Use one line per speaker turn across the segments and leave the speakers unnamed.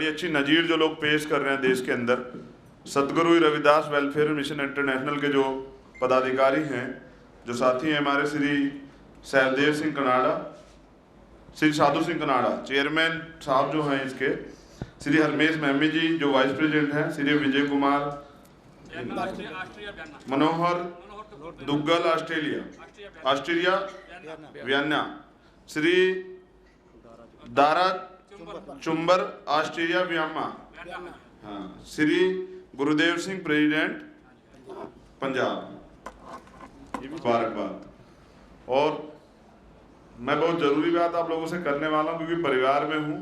बड़ी अच्छी नज़ीर जो लोग पेश कर रहे हैं देश के अंदर, सतगुरु रविदास वेलफेयर मिशन इंटरनेशनल के जो पदाधिकारी हैं, जो साथी हैं हमारे Shri Sahdev Singh Canada, Shri Sadhu Singh Canada chairman साहब जो हैं इसके, श्री हरमेश महमी जी जो वाइस प्रेसिडेंट हैं, Shri Vijay Kumar Manohar Duggal Australia Vienna, Shri Dara Chumber Australia Vienna, हाँ, श्री गुरुदेव सिंह प्रेसिडेंट पंजाब, ये भी मुबारकबाद। और मैं बहुत ज़रूरी बात आप लोगों से करने वाला हूँ क्योंकि परिवार में हूँ,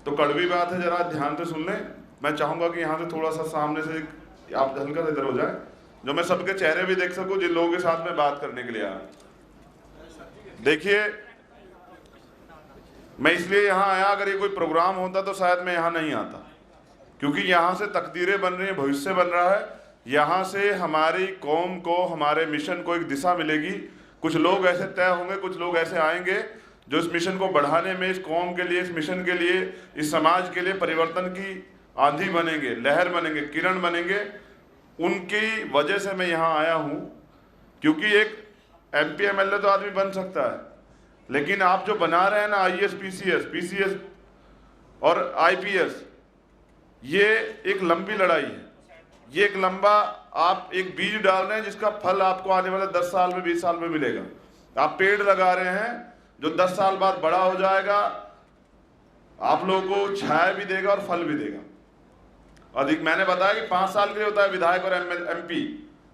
तो कड़वी बात है, जरा ध्यान से सुन लें। मैं चाहूँगा कि यहाँ से थोड़ा सा सामने से आप हल्का इधर हो जाए, जो मैं सबके चेहरे भी देख सकूँ जिन लोगों के साथ में बात करने के लिए आया। देखिए, मैं इसलिए यहाँ आया, अगर ये कोई प्रोग्राम होता तो शायद मैं यहाँ नहीं आता, क्योंकि यहाँ से तकदीरें बन रही हैं, भविष्य बन रहा है। यहाँ से हमारी कौम को, हमारे मिशन को एक दिशा मिलेगी। कुछ लोग ऐसे तय होंगे, कुछ लोग ऐसे आएंगे जो इस मिशन को बढ़ाने में, इस कौम के लिए, इस मिशन के लिए, इस समाज के लिए परिवर्तन की आंधी बनेंगे, लहर बनेंगे, किरण बनेंगे। उनकी वजह से मैं यहाँ आया हूँ, क्योंकि एक MP MLA तो आदमी बन सकता है, लेकिन आप जो बना रहे हैं ना IAS PCS और IPS, ये एक लंबी लड़ाई है। ये एक लंबा, आप एक बीज डाल रहे हैं जिसका फल आपको आने वाले 10 साल में, 20 साल में मिलेगा। आप पेड़ लगा रहे हैं जो 10 साल बाद बड़ा हो जाएगा, आप लोगों को छाया भी देगा और फल भी देगा। अधिक मैंने बताया कि 5 साल के लिए होता है विधायक और MP,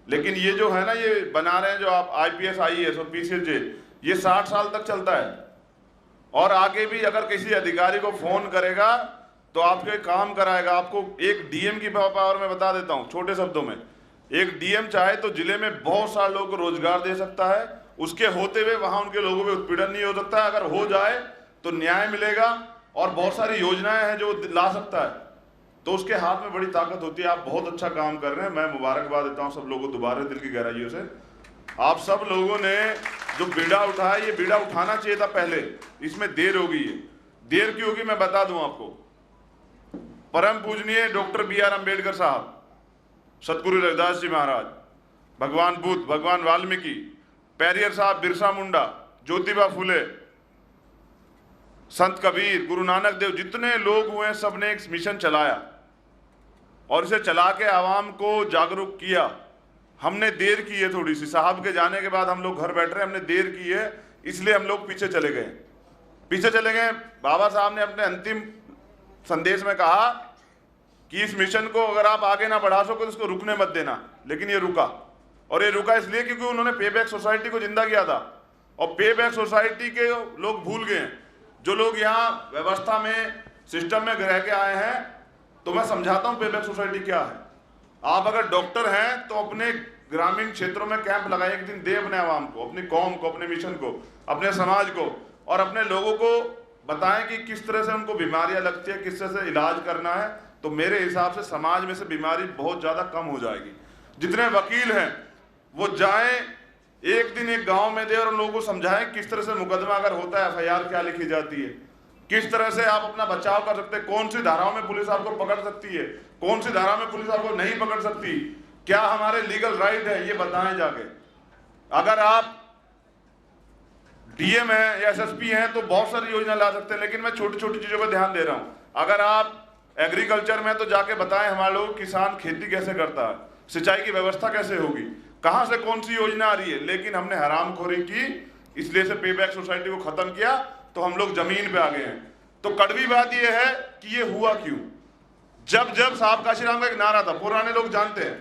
लेकिन ये जो है ना, ये बना रहे हैं जो आप IPS IAS और PCS, ये 60 साल तक चलता है। और आगे भी अगर किसी अधिकारी को फोन करेगा तो आपके काम कराएगा। आपको एक DM की पावर में बता देता हूं छोटे शब्दों में, एक DM चाहे तो जिले में बहुत सारे लोगों को रोजगार दे सकता है। उसके होते हुए वहां उनके लोगों पे उत्पीड़न नहीं हो सकता है। अगर हो जाए तो न्याय मिलेगा और बहुत सारी योजनाएं हैं जो ला सकता है, तो उसके हाथ में बड़ी ताकत होती है। आप बहुत अच्छा काम कर रहे हैं, मैं मुबारकबाद देता हूं सब लोगों को दोबारा दिल की गहराइयों से। आप सब लोगों ने जो बीड़ा उठाया, ये बीड़ा उठाना चाहिए था पहले, इसमें देर हो गई है। देर क्यों होगी मैं बता दूं आपको। परम पूजनीय डॉक्टर BR अम्बेडकर साहब, सतगुरु रविदास जी महाराज, भगवान बुद्ध, भगवान वाल्मीकि, पेरियर साहब, बिरसा मुंडा, ज्योतिबा फुले, संत कबीर, गुरु नानक देव, जितने लोग हुए सबने एक मिशन चलाया और इसे चला के आवाम को जागरूक किया। हमने देर की है थोड़ी सी, साहब के जाने के बाद हम लोग घर बैठ रहे हैं, हमने देर की है, इसलिए हम लोग पीछे चले गए। बाबा साहब ने अपने अंतिम संदेश में कहा कि इस मिशन को अगर आप आगे ना बढ़ा सको तो इसको रुकने मत देना, लेकिन ये रुका। और ये रुका इसलिए क्योंकि उन्होंने पे बैक सोसाइटी को जिंदा किया था, और पे बैक सोसाइटी के लोग भूल गए। जो लोग यहाँ व्यवस्था में, सिस्टम में रह के आए हैं, तो मैं समझाता हूँ पे बैक सोसाइटी क्या है। आप अगर डॉक्टर हैं तो अपने ग्रामीण क्षेत्रों में कैंप लगाए, एक दिन दे अपने आवाम को, अपनी कौम को, अपने मिशन को, अपने समाज को, और अपने लोगों को बताएं कि किस तरह से उनको बीमारियां लगती है, किस तरह से इलाज करना है। तो मेरे हिसाब से समाज में से बीमारी बहुत ज़्यादा कम हो जाएगी। जितने वकील हैं वो जाएं, एक दिन एक गांव में दे और उन लोगों को समझाएं किस तरह से मुकदमा अगर होता है, FIR क्या लिखी जाती है, किस तरह से आप अपना बचाव कर सकते हैं, कौन सी धाराओं में पुलिस आपको पकड़ सकती है, कौन सी धारा में पुलिस आपको नहीं पकड़ सकती, क्या हमारे लीगल राइट है, ये बताएं जाके। अगर आप DM है या SSP हैं तो बहुत सारी योजना ला सकते हैं, लेकिन मैं छोटी छोटी चीजों पर ध्यान दे रहा हूं। अगर आप एग्रीकल्चर में तो जाके बताएं हमारे लोग, किसान खेती कैसे करता है, सिंचाई की व्यवस्था कैसे होगी, कहां से कौन सी योजना आ रही है। लेकिन हमने हरामखोरी की, इसलिए से पे बैक सोसाइटी को खत्म किया, तो हम लोग जमीन पे आ गए हैं। तो कड़वी बात यह है कि ये हुआ क्यों। जब साहब काशीराम का एक नारा था, पुराने लोग जानते हैं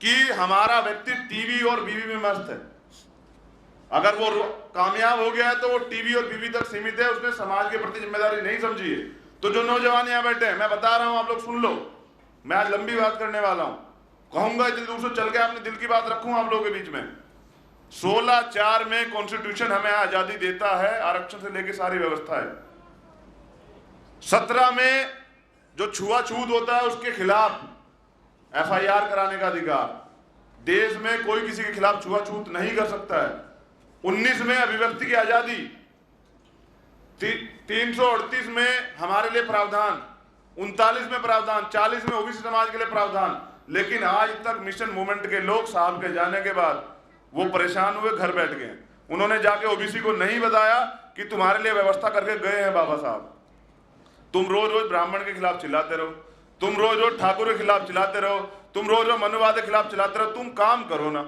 कि हमारा व्यक्ति टीवी और बीवी में मस्त है। अगर वो कामयाब हो गया है तो वो टीवी और बीवी तक सीमित है, उसने समाज के प्रति जिम्मेदारी नहीं समझी है। तो जो नौजवान यहाँ बैठे हैं, मैं बता रहा हूं, आप लोग सुन लो, मैं आज लंबी बात करने वाला हूं, कहूंगा इतनी दूर से चल के अपने दिल की बात रखूं आप लोगों के बीच में। 16/4 में कॉन्स्टिट्यूशन हमें आजादी देता है, आरक्षण से लेकर सारी व्यवस्था है। 17 में जो छुआछूत होता है उसके खिलाफ FIR कराने का अधिकार, देश में कोई किसी के खिलाफ छुआछूत नहीं कर सकता है। 19 में अभिव्यक्ति की आजादी, 338 में हमारे लिए प्रावधान, 39 में प्रावधान, 40 में ओबीसी समाज के लिए प्रावधान, लेकिन आज तक मिशन मूवमेंट के लोग साहब के जाने के बाद वो परेशान हुए, घर बैठ गए। उन्होंने जाके ओबीसी को नहीं बताया कि तुम्हारे लिए व्यवस्था करके गए हैं बाबा साहब। तुम रोज रोज ब्राह्मण के खिलाफ चिल्लाते रहो, तुम रोज रोज ठाकुर के खिलाफ चिल्लाते रहो, तुम रोज रोज मनुवाद के खिलाफ चिल्लाते रहो। तुम काम करो ना।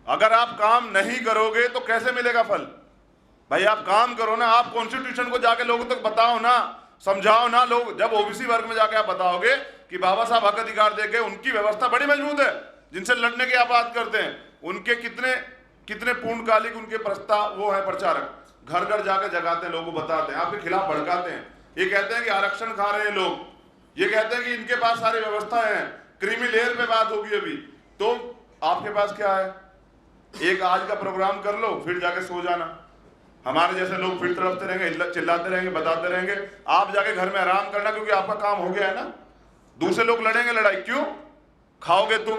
अगर आप काम नहीं करोगे तो कैसे मिलेगा फल? भाई आप काम करो ना। आप कॉन्स्टिट्यूशन को जाके लोगों तक बताओ ना, समझाओ ना। लोग जब ओबीसी वर्ग में जाके आप बताओगे कि बाबा साहब हक अधिकार देके, उनकी व्यवस्था बड़ी मजबूत है, जिनसे लड़ने की आप बात करते हैं, उनके कितने कितने पूर्णकालिक उनके प्रस्ताव वो है, प्रचारक घर घर जाकर जगाते हैं, लोगों को बताते हैं, आपके खिलाफ भड़काते हैं। ये कहते हैं कि आरक्षण खा रहे हैं लोग, ये कहते हैं कि इनके पास सारी व्यवस्थाएं हैं। क्रीमी लेयर पे बात होगी अभी, तो आपके पास क्या है? एक आज का प्रोग्राम कर लो, फिर जाके सो जाना। हमारे जैसे लोग फिर तड़पते रहेंगे, चिल्लाते रहेंगे, बताते रहेंगे। आप जाके घर में आराम करना, क्योंकि आपका काम हो गया है ना। दूसरे लोग लड़ेंगे लड़ाई, क्यों खाओगे तुम?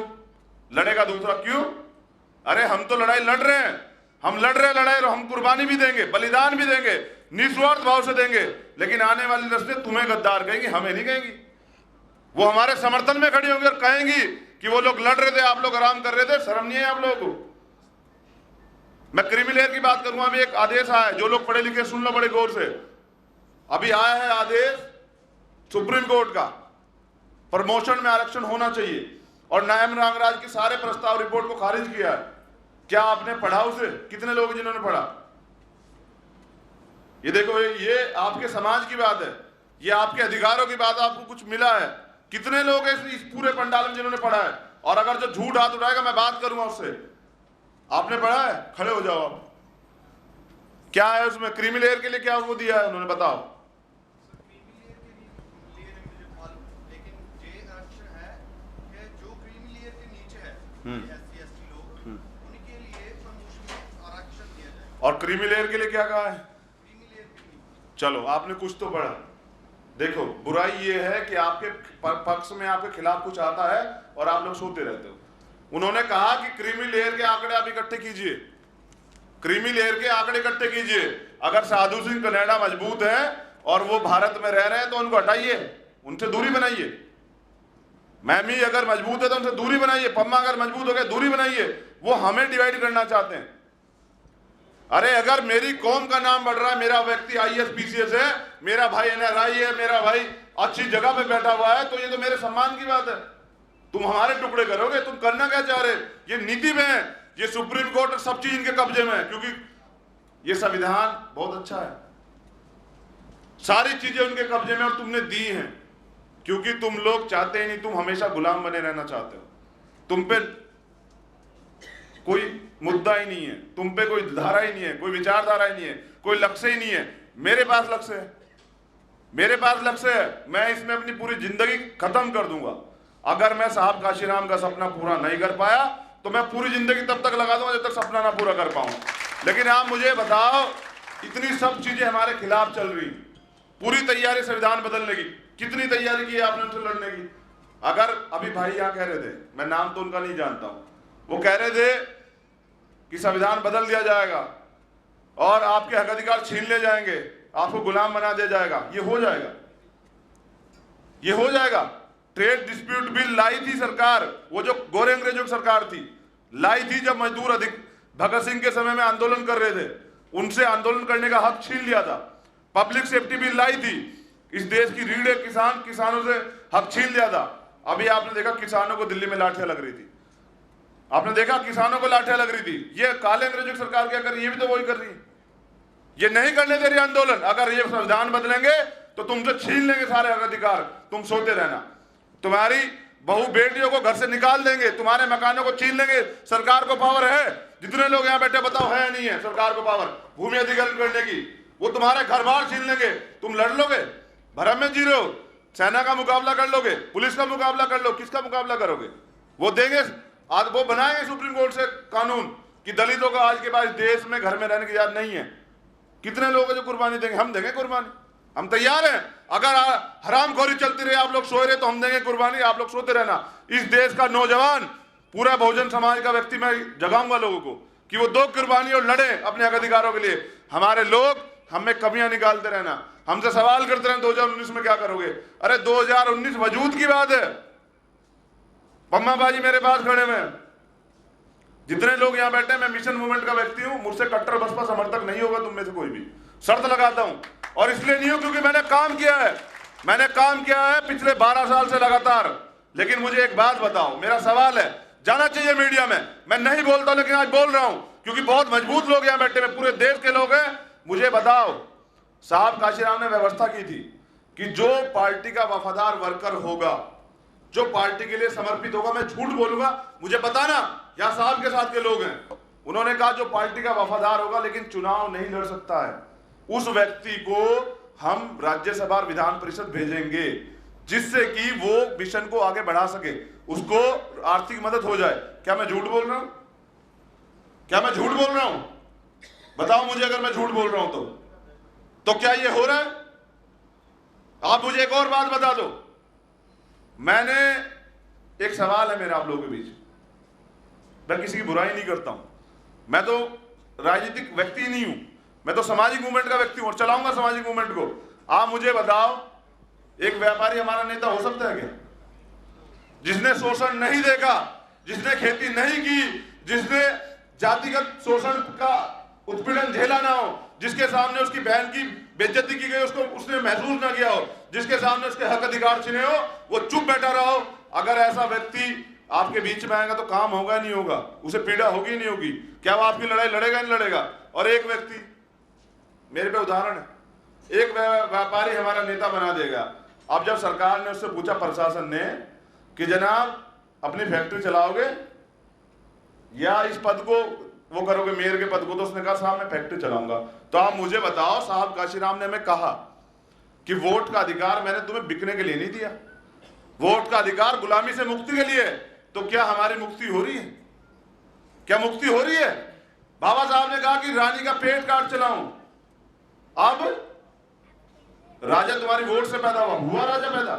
लड़ेगा दूसरा, क्यों? अरे हम तो लड़ाई लड़ रहे हैं, हम लड़ रहे हैं लड़ाई, और हम कुर्बानी भी देंगे, बलिदान भी देंगे, निस्वार्थ भाव से देंगे। लेकिन आने वाली नस्लें तुम्हें गद्दार कहेंगी, हमें नहीं कहेंगी। वो हमारे समर्थन में खड़ी होंगी और कहेंगी कि वो लोग लड़ रहे थे, आप लोग आराम कर रहे थे। शर्म नहीं है आप लोगों को? मैं क्रीमी लेयर की बात करूंगा। अभी एक आदेश आया है, जो लोग पढ़े लिखे सुन लो बड़े गौर से। अभी आया है आदेश सुप्रीम कोर्ट का, प्रमोशन में आरक्षण होना चाहिए, और नायब नागराज के सारे प्रस्ताव रिपोर्ट को खारिज किया है। क्या आपने पढ़ा उसे? कितने लोग जिन्होंने पढ़ा? ये देखो, ये आपके समाज की बात है, ये आपके अधिकारों की बात है, आपको कुछ मिला है। कितने लोग हैं इस पूरे पंडाल में जिन्होंने पढ़ा है? और अगर जो झूठ हाथ उठाएगा मैं बात करूंगा उससे। आपने पढ़ा है? खड़े हो जाओ आप। क्या है उसमें? क्रीमी लेयर के लिए क्या वो दिया है उन्होंने, बताओ। और क्रीमी लेयर के लिए क्या कहा है? चलो, आपने कुछ तो पढ़ा। देखो, बुराई ये है कि आपके पक्ष में, आपके खिलाफ कुछ आता है और आप लोग सोते रहते हो। उन्होंने कहा कि क्रीमी लेयर के आंकड़े आप इकट्ठे कीजिए, क्रीमी लेयर के आंकड़े इकट्ठे कीजिए। अगर साधु सिंह कनेडा मजबूत है और वो भारत में रह रहे हैं तो उनको हटाइए, उनसे दूरी बनाइए। मैमी अगर मजबूत है तो उनसे दूरी बनाइए। पम्मा अगर मजबूत हो गए, दूरी बनाइए। वो हमें डिवाइड करना चाहते हैं। अरे अगर मेरी कौम का नाम बढ़ रहा है, मेरा व्यक्ति IAS PCS है, मेरा भाई NRI है, मेरा भाई अच्छी जगह पे बैठा हुआ है, तो ये तो मेरे सम्मान की बात है। तुम हमारे टुकड़े करोगे? तुम करना क्या चाह रहे? ये नीति में है, ये सुप्रीम कोर्ट और सब चीज इनके कब्जे में है, क्योंकि ये संविधान बहुत अच्छा है, सारी चीजें उनके कब्जे में, और तुमने दी हैं क्योंकि तुम लोग चाहते ही नहीं, तुम हमेशा गुलाम बने रहना चाहते हो। तुम पे कोई मुद्दा ही नहीं है, तुम पे कोई धारा ही नहीं है, कोई विचारधारा ही नहीं है, कोई लक्ष्य ही नहीं है। मेरे पास लक्ष्य है, मेरे पास लक्ष्य है। मैं इसमें अपनी पूरी जिंदगी खत्म कर दूंगा। अगर मैं साहब काशीराम का सपना पूरा नहीं कर पाया तो मैं पूरी जिंदगी तब तक लगा दूंगा जब तक सपना ना पूरा कर पाऊं। लेकिन आप मुझे बताओ, इतनी सब चीजें हमारे खिलाफ चल रही, पूरी तैयारी संविधान बदलने की, कितनी तैयारी की है आपने उनसे लड़ने की? अगर अभी भाई यहाँ कह रहे थे, मैं नाम तो उनका नहीं जानता हूं, वो कह रहे थे कि संविधान बदल दिया जाएगा और आपके हक अधिकार छीन ले जाएंगे, आपको गुलाम बना दिया जाएगा। ये हो जाएगा, ये हो जाएगा। ट्रेड डिस्प्यूट बिल लाई थी सरकार, वो जो गोरे अंग्रेजों की सरकार थी, लाई थी। जब मजदूर अधिक भगत सिंह के समय में आंदोलन कर रहे थे, उनसे आंदोलन करने का हक छीन लिया था। पब्लिक सेफ्टी बिल लाई थी, इस देश की रीढ़ किसानों से हक छीन लिया था। अभी आपने देखा किसानों को दिल्ली में लाठियां लग रही थी, आपने देखा किसानों को लाठियां लग रही थी। ये काले अंग्रेजों की सरकार क्या कर रही है? ये भी तो वही कर रही है। ये नहीं करने दे रही आंदोलन। अगर ये संविधान बदलेंगे तो तुमसे छीन लेंगे सारे हक अधिकार, तुम सोते रहना। तुम्हारी बहू बेटियों को घर से निकाल देंगे, तुम्हारे मकानों को छीन लेंगे। सरकार को पावर है, जितने लोग यहाँ बैठे बताओ है या नहीं है सरकार को पावर भूमि अधिग्रहण करने की? वो तुम्हारे घर बार छीन लेंगे, तुम लड़ लोगे? भरम में जी रहे हो। सेना का मुकाबला कर लोगे, पुलिस का मुकाबला कर लो, किसका मुकाबला करोगे? वो देंगे, आज वो बनाएंगे सुप्रीम कोर्ट से कानून कि दलितों को आज के बाद देश में घर में रहने की इजाजत नहीं है। कितने लोग हैं जो कुर्बानी देंगे? हम देंगे कुर्बानी, हम तैयार हैं। अगर हरामखोरी चलती रही, आप लोग सोए रहे, तो हम देंगे कुर्बानी, आप लोग सोते रहना। इस देश का नौजवान, पूरा बहुजन समाज का व्यक्ति मैं जगाऊंगा लोगों को कि वो दो कुर्बानी और लड़े अपने हक अधिकारों के लिए। हमारे लोग हमें कमियां निकालते रहना, हमसे सवाल करते रहे 2019 में क्या करोगे। अरे 2019 वजूद की बात है। पम्मा बाजी मेरे पास खड़े हुए हैं, जितने लोग यहाँ बैठे हैं, मैं मिशन मूवमेंट का व्यक्ति हूं, मुझसे कट्टर बसपा समर्थक नहीं होगा तुम में से कोई भी, शर्त लगाता हूं। और इसलिए नहीं हो क्योंकि मैंने काम किया है, मैंने काम किया है पिछले 12 साल से लगातार। लेकिन मुझे एक बात बताओ, मेरा सवाल है, जाना चाहिए मीडिया में, मैं नहीं बोलता लेकिन आज बोल रहा हूं क्योंकि बहुत मजबूत लोग यहाँ बैठे हैं, पूरे देश के लोग हैं। मुझे बताओ, साहब काशीराम ने व्यवस्था की थी कि जो पार्टी का वफादार वर्कर होगा, जो पार्टी के लिए समर्पित होगा, मैं झूठ बोलूंगा मुझे बताना, या साहब के साथ के लोग हैं, उन्होंने कहा जो पार्टी का वफादार होगा लेकिन चुनाव नहीं लड़ सकता है, उस व्यक्ति को हम राज्यसभा और विधान परिषद भेजेंगे जिससे कि वो मिशन को आगे बढ़ा सके, उसको आर्थिक मदद हो जाए। क्या मैं झूठ बोल रहा हूं? क्या मैं झूठ बोल रहा हूं? बताओ मुझे, अगर मैं झूठ बोल रहा हूं तो क्या ये हो रहा है? आप मुझे एक और बात बता दो। मैंने एक सवाल है मेरा आप लोगों के बीच, मैं किसी की बुराई नहीं करता हूं, मैं तो राजनीतिक व्यक्ति नहीं हूं, मैं तो सामाजिक मूवमेंट का व्यक्ति हूं और चलाऊंगा सामाजिक मूवमेंट को। आप मुझे बताओ, एक व्यापारी हमारा नेता हो सकता है क्या, जिसने शोषण नहीं देखा, जिसने खेती नहीं की, जिसने जातिगत शोषण का उत्पीड़न झेला ना हो, जिसके सामने उसकी बहन की बेइज्जती की गई उसको उसने महसूस ना किया हो, जिसके सामने उसके हक अधिकार छिने हो, वो चुप बैठा रहा हो, अगर ऐसा व्यक्ति आपके बीच में आएगा तो काम होगा नहीं होगा, उसे पीड़ा होगी नहीं होगी? क्या वो आपकी लड़ाई लड़ेगा नहीं लड़ेगा? और एक व्यक्ति, मेरे पे उदाहरण है, एक व्यापारी हमारा नेता बना देगा। अब जब सरकार ने उससे पूछा, प्रशासन ने, कि जनाब अपनी फैक्ट्री चलाओगे या इस पद को वो करोगे, मेयर के पद को, तो उसने कहा साहब मैं फैक्ट्री चलाऊंगा। तो आप मुझे बताओ, साहब काशीराम ने हमें कहा कि वोट का अधिकार मैंने तुम्हें बिकने के लिए नहीं दिया, वोट का अधिकार गुलामी से मुक्ति के लिए। तो क्या हमारी मुक्ति हो रही है? क्या मुक्ति हो रही है? बाबा साहब ने कहा कि रानी का पेट काट चलाऊं, अब राजा तुम्हारी वोट से पैदा हुआ राजा पैदा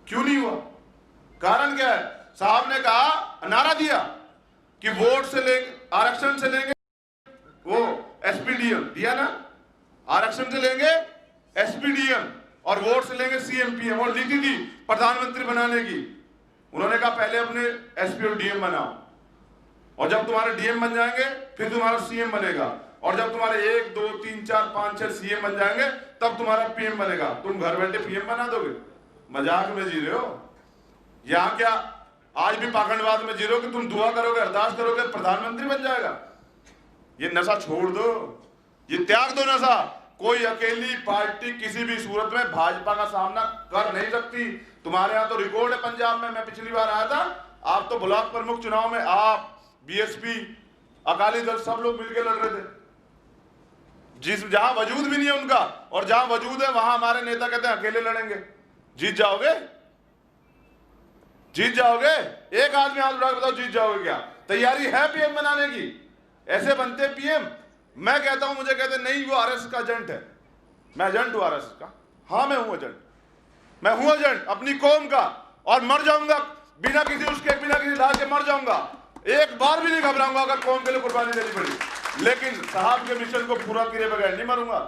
क्यों नहीं हुआ? कारण क्या है? साहब ने कहा, नारा दिया कि वोट से लेंगे, आरक्षण से लेंगे वो एसपीडीएम, दिया ना, आरक्षण से लेंगे एसपीडीएम और वोट से लेंगे सीएमपीएम, और नीति थी प्रधानमंत्री बनाने की। उन्होंने कहा पहले अपने एसपी और डीएम बनाओ, और जब तुम्हारे डीएम बन जाएंगे फिर तुम्हारा सीएम बनेगा, और जब तुम्हारे 1 2 3 4 5 6 सीएम बन जाएंगे तब तुम्हारा पीएम बनेगा। तुम घर बैठे पीएम बना दोगे? मजाक में जी रहे हो? यहां क्या आज भी पाखंडवाद में जी रहे हो कि तुम दुआ करोगे, अरदास करोगे, प्रधानमंत्री बन जाएगा? ये नशा छोड़ दो, ये त्याग दो नशा। कोई अकेली पार्टी किसी भी सूरत में भाजपा का सामना कर नहीं सकती। तुम्हारे यहाँ तो रिकॉर्ड है पंजाब में, मैं पिछली बार आया था, आप तो ब्लॉक प्रमुख चुनाव में आप, बीएसपी, अकाली दल सब लोग मिलकर लड़ रहे थे, जिस जहां वजूद भी नहीं है उनका, और जहां वजूद है वहां हमारे नेता कहते हैं अकेले लड़ेंगे। जीत जाओगे? जीत जाओगे? एक आदमी हाथ उठा के बताओ जीत जाओगे क्या? तैयारी है पीएम बनाने की? ऐसे बनते पीएम? मैं कहता हूं, मुझे कहते नहीं वो आरएसएस का एजेंट है। मैं एजेंट हूं आरएसएस का? हाँ मैं हूं एजेंट, मैं हूं एजेंट अपनी कौम का, और मर जाऊंगा बिना किसी उसके, बिना किसी लाल के मर जाऊंगा, एक बार भी नहीं घबराऊंगा अगर कौम के लिए कुर्बानी देनी पड़ी। लेकिन साहब के मिशन को पूरा किए बगैर नहीं मरूंगा,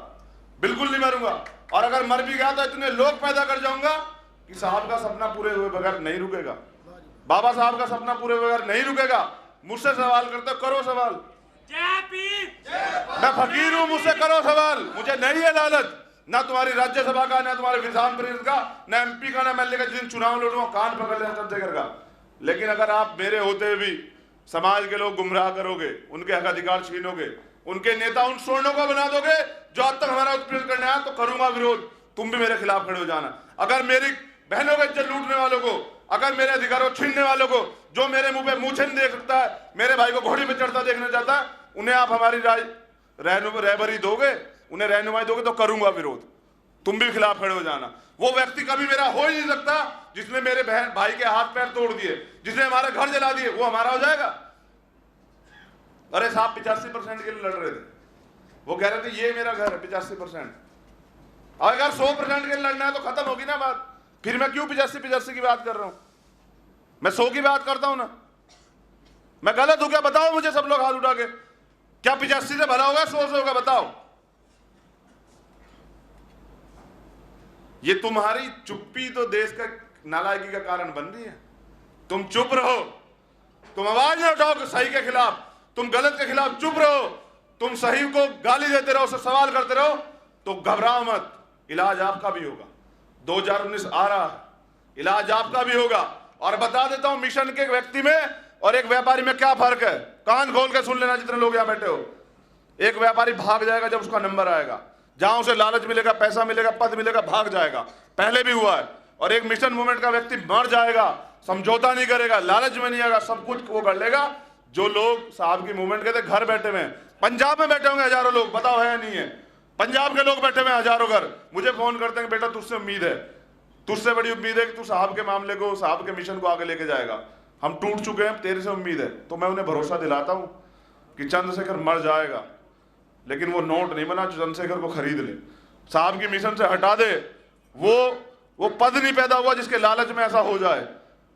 बिल्कुल नहीं मरूंगा। और अगर मर भी गया तो इतने लोग पैदा कर जाऊंगा कि साहब का सपना पूरे हुए बगैर नहीं रुकेगा, बाबा साहब का सपना पूरे बगैर नहीं रुकेगा। मुझसे सवाल करते, करो सवाल, मैं फकीर हूं, मुझसे करो सवाल, मुझे नहीं है लालच, ना तुम्हारी राज्यसभा का, ना तुम्हारे विधान परिषद का, ना एमपी का, ना एमएलए का। जिन चुनाव लड़ूंगा कान पकड़ लेना चंद्रशेखर का। लेकिन अगर आप मेरे होते भी समाज के लोग गुमराह करोगे, उनके हक अधिकार छीनोगे, उनके नेता उन स्वर्णों को बना दोगे जो आज तक हमारा उत्पीड़न करने आया, तो करूंगा विरोध, तुम भी मेरे खिलाफ खड़े हो जाना। अगर मेरी बहनों को इज्जत लूटने वालों को, अगर मेरे अधिकारों छीनने वालों को, जो मेरे मुंह पे मूछन देख सकता है, मेरे भाई को घोड़ी पे चढ़ता देखना चाहता है, उन्हें आप हमारी रहबरी दोगे, उन्हें रहनुमाई दोगे, तो करूंगा विरोध, तुम भी खिलाफ खड़े हो जाना। वो व्यक्ति कभी मेरा हो ही नहीं सकता जिसने मेरे बहन भाई के हाथ पैर तोड़ दिए, जिसने हमारे घर जला दिए, वो हमारा हो जाएगा? अरे साहब 85% के लिए लड़ रहे थे, वो कह रहे थे ये मेरा घर है 85%। अगर 100% के लिए लड़ना है तो खत्म होगी ना बात। फिर मैं क्यों 85 की बात कर रहा हूं? मैं 100 की बात करता हूं ना। मैं गलत हूं क्या? बताओ मुझे सब लोग हाथ उठा के, क्या 85 से भला होगा 100 से होगा? बताओ। ये तुम्हारी चुप्पी तो देश का नालायकी का कारण बन रही है। तुम चुप रहो, तुम आवाज ना उठाओ कि सही के खिलाफ, तुम गलत के खिलाफ चुप रहो, तुम सही को गाली देते रहो, उससे सवाल करते रहो, तो घबराओ मत, इलाज आपका भी होगा। 2019 आ रहा है, इलाज आपका भी होगा। और बता देता हूं मिशन के व्यक्ति में और एक व्यापारी में क्या फर्क है। कान खोल के सुन लेना जितने लोग यहां बैठे हो। एक व्यापारी भाग जाएगा जब उसका नंबर आएगा, जहां उसे लालच मिलेगा, पैसा मिलेगा, पद मिलेगा, भाग जाएगा, पहले भी हुआ है। और एक मिशन मूवमेंट का व्यक्ति मर जाएगा, समझौता नहीं करेगा, लालच में नहीं आएगा, सब कुछ वो कर लेगा। जो लोग साहब की मूवमेंट के थे घर बैठे हुए हैं, पंजाब में बैठे होंगे हजारों लोग, बताओ है या नहीं है? पंजाब के लोग बैठे हुए हैं हजारों घर, मुझे फोन करते हैं बेटा तुझसे उम्मीद है, तुझसे बड़ी उम्मीद है कि तू साहब के मामले को, साहब के मिशन को आगे लेके जाएगा। हम टूट चुके हैं, तेरे से उम्मीद है। तो मैं उन्हें भरोसा दिलाता हूं कि चंद्रशेखर मर जाएगा, लेकिन वो नोट नहीं बना जो चंद्रशेखर को खरीद ले, साहब की मिशन से हटा दे। वो पद नहीं पैदा हुआ जिसके लालच में ऐसा हो जाए।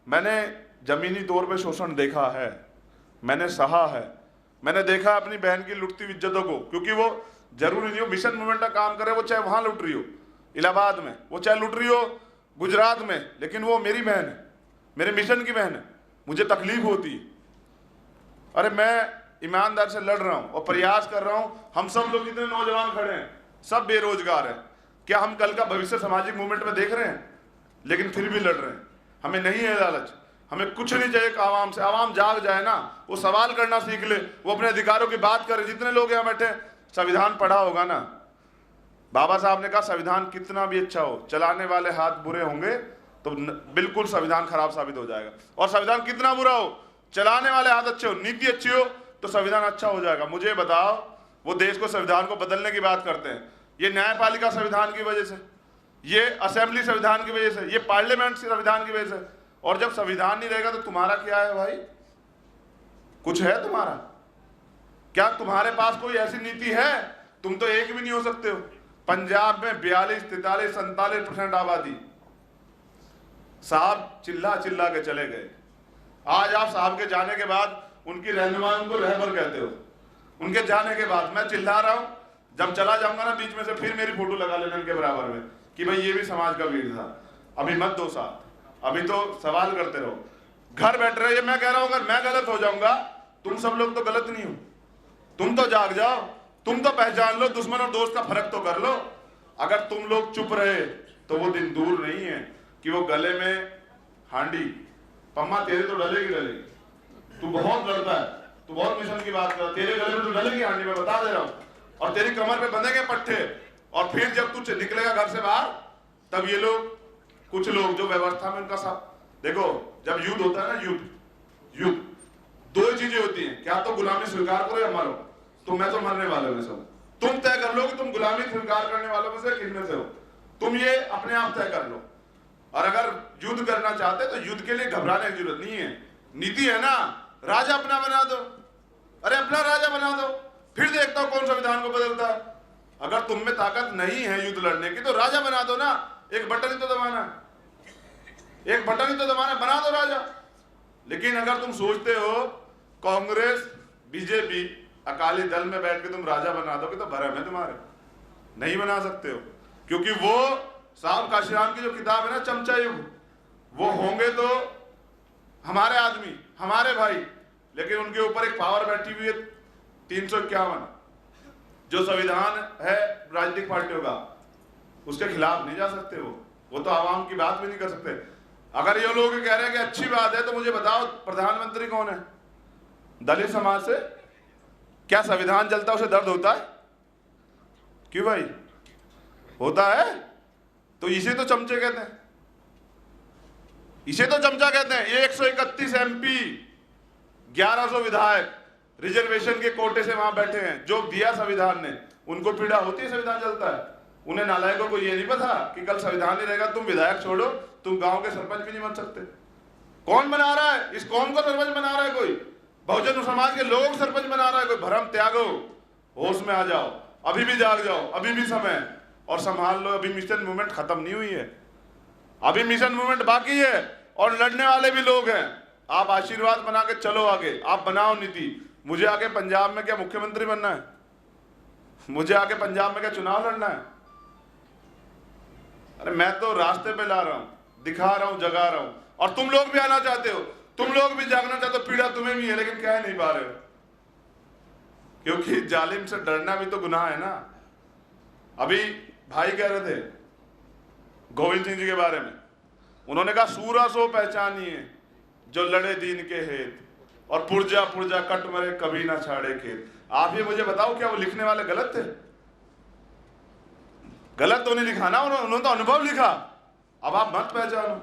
मैंने जमीनी तौर पे शोषण देखा है, मैंने सहा है, मैंने देखा अपनी बहन की लुटती हुई इज्जतों को। क्योंकि वो जरूरी नहीं हो मिशन मूवमेंट का काम करे, वो चाहे वहां लुट रही हो इलाहाबाद में, वो चाहे लुट रही हो गुजरात में, लेकिन वो मेरी बहन है, मेरे मिशन की बहन है, मुझे तकलीफ होती है। अरे मैं ईमानदार से लड़ रहा हूं और प्रयास कर रहा हूं। हम सब लोग जितने नौजवान खड़े हैं सब बेरोजगार हैं। क्या हम कल का भविष्य सामाजिक मूवमेंट में देख रहे हैं? लेकिन फिर भी लड़ रहे हैं। हमें नहीं है लालच, हमें कुछ नहीं चाहिए आवाम से। आवाम जाग जाए ना, वो सवाल करना सीख ले, वो अपने अधिकारों की बात करे। जितने लोग यहाँ बैठे संविधान पढ़ा होगा ना, बाबा साहब ने कहा संविधान कितना भी अच्छा हो, चलाने वाले हाथ बुरे होंगे तो बिल्कुल संविधान खराब साबित हो जाएगा। और संविधान कितना बुरा हो, चलाने वाले हाथ अच्छे हो, नीति अच्छी हो, तो संविधान अच्छा हो जाएगा। मुझे बताओ, वो देश को संविधान को बदलने की बात करते हैं, ये न्यायपालिका संविधान की वजह से, ये असेंबली संविधान की वजह से, ये पार्लियामेंट संविधान की वजह से। और जब संविधान नहीं रहेगा तो तुम्हारा क्या है भाई? कुछ है तुम्हारा? क्या तुम्हारे पास कोई ऐसी नीति है? तुम तो एक भी नहीं हो सकते हो। पंजाब में 42, 43, 47% आबादी, साहब चिल्ला चिल्ला के चले गए। आज आप साहब के जाने के बाद उनकी रहनुमाओं को रहबर कहते हो। उनके जाने के बाद मैं चिल्ला रहा हूं, जब चला जाऊंगा ना बीच में से फिर मेरी फोटो लगा लेना इनके बराबर में कि भाई ये भी समाज का वीर था। अभी मत दो साथ, अभी तो सवाल करते रहो, घर बैठ रहे। ये मैं कह रहा हूं अगर मैं गलत हो जाऊंगा, तुम सब लोग तो गलत नहीं हो, तुम तो जाग जाओ, तुम तो पहचान लो, दुश्मन और दोस्त का फर्क तो कर लो। अगर तुम लोग चुप रहे तो वो दिन दूर नहीं है कि वो गले में हांडी, पम्मा तेरे तो डलेगी डलेगी, तू बहुत लड़ता है, तू बहुत मिशन की बात कर, तेरे गले में तो डलेगी हांडी, मैं बता दे रहा हूं। और तेरी कमर पे बंधेंगे पट्टे, और फिर जब तू निकलेगा घर से बाहर, तब ये लोग, कुछ लोग जो व्यवस्था में उनका साथ, देखो जब युद्ध होता है ना, युद्ध दो चीजें होती हैं, क्या तो गुलामी स्वीकार करो या मरो। तो मैं तो मरने वाले में से हूं, तुम तय कर लो कि तुम गुलामी स्वीकार करने वालों में से किसमें से हो। तुम ये अपने आप तय कर लो। और अगर युद्ध करना चाहते तो युद्ध के लिए घबराने की जरूरत नहीं है। नीति है ना, राजा अपना बना दो, अरे अपना राजा बना दो, फिर देखता हूं कौन संविधान को बदलता है। अगर तुम में ताकत नहीं है युद्ध लड़ने की तो राजा बना दो ना, एक बटन ही तो दबाना, एक बटन ही तो दबाना, बना दो राजा। लेकिन अगर तुम सोचते हो कांग्रेस, बीजेपी, अकाली दल में बैठ के तुम राजा बना दोगे तो भरम है तुम्हारे, नहीं बना सकते हो। क्योंकि वो साहब काशीराम की जो किताब है ना, चमचा युग, वो होंगे तो हमारे आदमी, हमारे भाई, लेकिन उनके ऊपर एक पावर बैठी हुई है 351, जो संविधान है राजनीतिक पार्टियों का, उसके खिलाफ नहीं जा सकते। वो तो आवाम की बात भी नहीं कर सकते। अगर ये लोग कह रहे हैं कि अच्छी बात है, तो मुझे बताओ प्रधानमंत्री कौन है? दलित समाज से। क्या संविधान जलता उसे दर्द होता है? क्यों भाई होता है? तो इसे तो चमचे कहते हैं, इसे तो चमचा कहते हैं। ये 131 MP, 1100 विधायक रिजर्वेशन के कोटे से वहां बैठे हैं, जो दिया संविधान ने, उनको पीड़ा होती है संविधान जलता है। उन्हें नालायकों को ये नहीं पता कि कल संविधान नहीं रहेगा, तुम विधायक छोड़ो, तुम गांव के सरपंच भी नहीं बन सकते। कौन बना रहा है? इस कौम को सरपंच बना रहा है कोई? बहुजन समाज के लोगों को सरपंच बना रहा है कोई? भरम त्यागो, होश में आ जाओ, अभी भी जाग जाओ, अभी भी समय, और संभाल लो। अभी मिशन मूवमेंट खत्म नहीं हुई है, अभी मिशन मूवमेंट बाकी है, और लड़ने वाले भी लोग हैं। आप आशीर्वाद बना के चलो आगे, आप बनाओ नीति। मुझे आके पंजाब में क्या मुख्यमंत्री बनना है? मुझे आके पंजाब में क्या चुनाव लड़ना है? अरे मैं तो रास्ते पे ला रहा हूं, दिखा रहा हूं, जगा रहा हूं, और तुम लोग भी आना चाहते हो, तुम लोग भी जागना चाहते हो, पीड़ा तुम्हें भी है, लेकिन कह नहीं पा रहे हो, क्योंकि जालिम से डरना भी तो गुनाह है ना। अभी भाई कह रहे थे गोविंद सिंह जी के बारे में, उन्होंने कहा सूरा सो पहचानिए जो लड़े दीन के हेत, और पुरजा पुरजा कट मरे कभी ना छाड़े खेत। आप ये मुझे बताओ, क्या वो लिखने वाले गलत थे? गलत तो नहीं लिखा ना, उन्होंने तो अनुभव लिखा। अब आप मत पहचानो,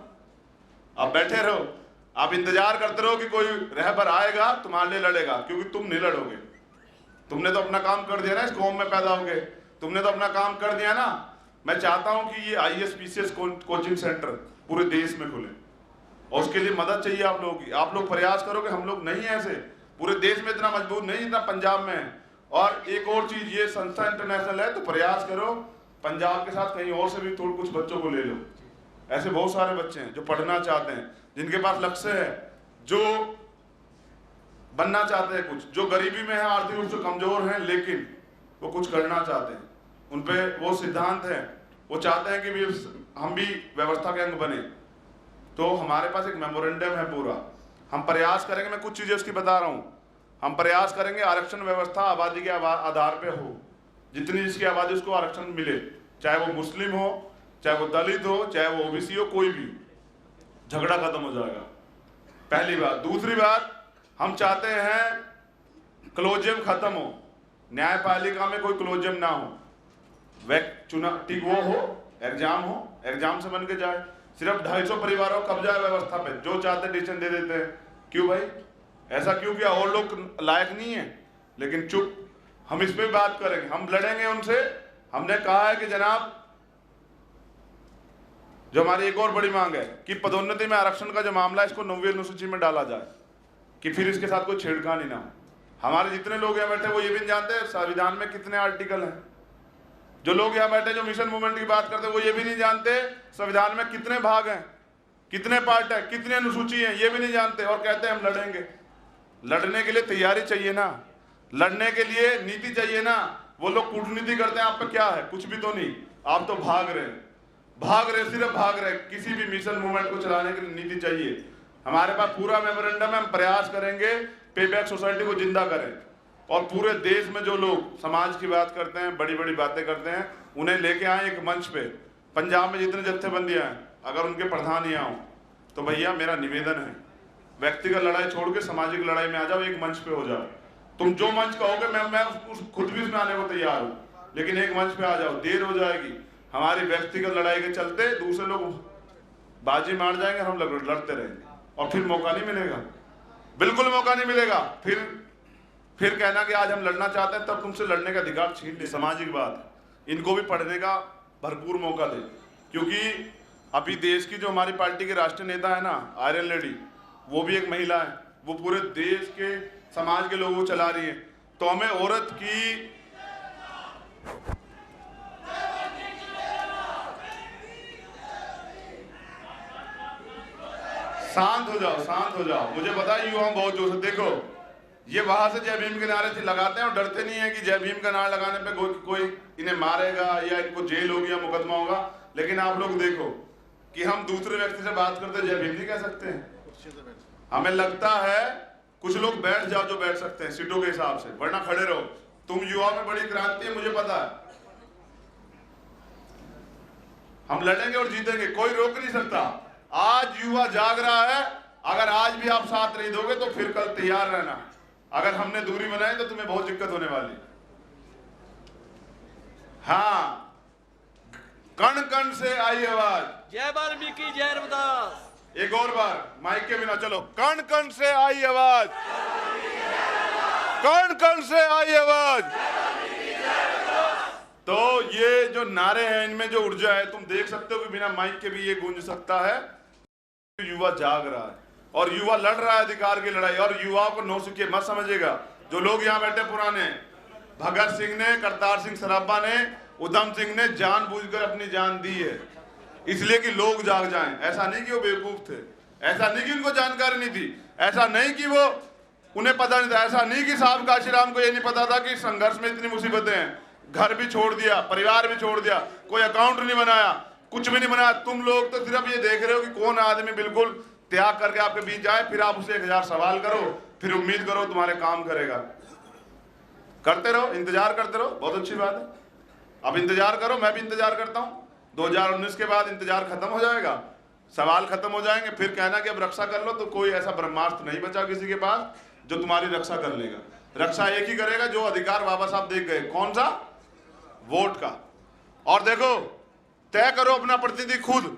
आप बैठे रहो, आप इंतजार करते रहो कि कोई रहबर आएगा तुम्हारे लिए लड़ेगा, क्योंकि तुम नहीं लड़ोगे। तुमने तो अपना काम कर दिया ना, इस कौम में पैदा हो गए, तुमने तो अपना काम कर दिया ना। मैं चाहता हूं कि ये IAS PCS कोचिंग सेंटर पूरे देश में खुले, और उसके लिए मदद चाहिए आप लोगों की। आप लोग प्रयास करो कि हम लोग नहीं ऐसे, पूरे देश में इतना मजबूत नहीं जितना पंजाब में है। और एक और चीज, ये संस्था इंटरनेशनल है, तो प्रयास करो पंजाब के साथ कहीं और से भी थोड़े कुछ बच्चों को ले लो। ऐसे बहुत सारे बच्चे हैं जो पढ़ना चाहते हैं, जिनके पास लक्ष्य है, जो बनना चाहते हैं कुछ, जो गरीबी में है, आर्थिक रूप से कमजोर हैं, लेकिन वो कुछ करना चाहते हैं। उन पे वो सिद्धांत है, वो चाहते हैं कि भी हम भी व्यवस्था के अंग बने। तो हमारे पास एक मेमोरेंडम है पूरा, हम प्रयास करेंगे, मैं कुछ चीजें उसकी बता रहा हूँ। हम प्रयास करेंगे आरक्षण व्यवस्था आबादी के आधार पे हो, जितनी जिसकी आबादी उसको आरक्षण मिले, चाहे वो मुस्लिम हो, चाहे वो दलित हो, चाहे वो OBC हो, कोई भी। झगड़ा खत्म हो जाएगा, पहली बात। दूसरी बात, हम चाहते हैं क्लोजियम खत्म हो, न्यायपालिका में कोई क्लोजियम ना हो, चुनाव ठीक वो हो, एग्जाम से बन के जाए। सिर्फ 250 परिवारों का कब्जा है व्यवस्था पे, जो चाहते डिसीजन दे देते हैं। क्यों भाई, ऐसा क्यों किया? और लोग लायक नहीं है, लेकिन चुप। हम इस पे बात करेंगे, हम लड़ेंगे उनसे। हमने कहा है कि जनाब, जो हमारी एक और बड़ी मांग है कि पदोन्नति में आरक्षण का जो मामला है, इसको 9वीं अनुसूची में डाला जाए, कि फिर इसके साथ कोई छेड़खानी ना हो। हमारे जितने लोग यहाँ बैठे वो ये भी नहीं जानते संविधान में कितने आर्टिकल हैं। जो लोग यहाँ बैठे जो मिशन मूवमेंट की बात करते हैं, वो ये भी नहीं जानते संविधान में कितने भाग हैं, कितने पार्ट है, कितनी अनुसूची है, ये भी नहीं जानते, और कहते हैं हम लड़ेंगे। लड़ने के लिए तैयारी चाहिए ना, लड़ने के लिए नीति चाहिए ना। वो लोग कूटनीति करते हैं, आप पे क्या है? कुछ भी तो नहीं। आप तो भाग रहे, सिर्फ भाग रहे। किसी भी मिशन मूवमेंट को चलाने के लिए नीति चाहिए। हमारे पास पूरा मेमोरेंडम है, हम प्रयास करेंगे पे बैक सोसाइटी को जिंदा करें, और पूरे देश में जो लोग समाज की बात करते हैं, बड़ी बड़ी बातें करते हैं, उन्हें लेके आए एक मंच पे। पंजाब में जितने जत्थेबंदियां हैं, अगर उनके प्रधान यहाँ हो, तो भैया मेरा निवेदन है, व्यक्तिगत लड़ाई छोड़ के सामाजिक लड़ाई में आ जाओ, एक मंच पे हो जाओ। तुम जो मंच कहोगे मैं खुद भी उसमें आने को तैयार हूँ, लेकिन एक मंच पे आ जाओ। देर हो जाएगी, हमारी व्यक्तिगत लड़ाई के चलते दूसरे लोग बाजी मार जाएंगे, हम लड़ते रहेंगे, और फिर मौका नहीं मिलेगा, बिल्कुल मौका नहीं मिलेगा। फिर कहना कि आज हम लड़ना चाहते हैं, तब तुमसे लड़ने का अधिकार छीन ले। सामाजिक बात, इनको भी पढ़ने का भरपूर मौका दे, क्योंकि अभी देश की जो हमारी पार्टी के राष्ट्रीय नेता है ना, आयरन लेडी, वो भी एक महिला है, वो पूरे देश के समाज के लोगों को चला रही है। तो हमें औरत की शांत हो जाओ। मुझे पता है युवा बहुत जोर से, देखो ये वहां से जय भीम के नारे से लगाते हैं और डरते नहीं है कि जय भीम का नारा लगाने पे कोई इन्हें मारेगा या इनको जेल होगी या मुकदमा होगा। लेकिन आप लोग देखो कि हम दूसरे व्यक्ति से बात करते जय भीम नहीं कह सकते हैं। हमें लगता है कुछ लोग बैठ जाओ जो बैठ सकते हैं सीटों के हिसाब से, वरना खड़े रहो। तुम युवा में बड़ी क्रांति है, मुझे पता है। हम लड़ेंगे और जीतेंगे, कोई रोक नहीं सकता। आज युवा जाग रहा है, अगर आज भी आप साथ नहीं दोगे तो फिर कल तैयार रहना। अगर हमने दूरी बनाई तो तुम्हें बहुत दिक्कत होने वाली। हाँ, कण कण से आई आवाज,
जय वाल्मीकि जय रविदास।
एक और बार माइक के बिना, चलो। कण कण से आई आवाज, कण कण से आई आवाज। तो ये जो नारे हैं, इनमें जो ऊर्जा है, तुम देख सकते हो कि बिना माइक के भी ये गूंज सकता है। युवा जाग रहा है और युवा लड़ रहा है अधिकार की लड़ाई। और युवाओं को नौसिखिए मत समझिएगा। जो लोग यहाँ बैठे पुराने, भगत सिंह ने, करतार सिंह सराभा ने, उधम सिंह ने जानबूझकर अपनी जान दी है, इसलिए कि लोग जाग जाएं। ऐसा नहीं कि वो बेवकूफ थे, ऐसा नहीं कि उनको जानकारी नहीं थी, ऐसा नहीं कि वो उन्हें पता नहीं था, ऐसा नहीं कि साहब काशीराम को ये नहीं पता था कि संघर्ष में इतनी मुसीबतें हैं। घर भी छोड़ दिया, परिवार भी छोड़ दिया, कोई अकाउंट नहीं बनाया, कुछ भी नहीं बनाया। तुम लोग तो सिर्फ ये देख रहे हो कि कौन आदमी बिल्कुल त्याग करके आपके बीच आए, फिर आप उसे 1000 सवाल करो, फिर उम्मीद करो तुम्हारे काम करेगा। करते रहो, इंतजार करते रहो, बहुत अच्छी बात है। अब इंतजार करो, मैं भी इंतजार करता हूं। 2019 के बाद इंतजार खत्म हो जाएगा, सवाल खत्म हो जाएंगे, फिर कहना कि अब रक्षा कर लो, तो कोई ऐसा ब्रह्मास्त्र नहीं बचा किसी के पास जो तुम्हारी रक्षा कर लेगा। रक्षा एक ही करेगा जो अधिकार बाबा साहब देख गए, कौन सा? वोट का। और देखो, तय करो अपना प्रतिनिधि खुद।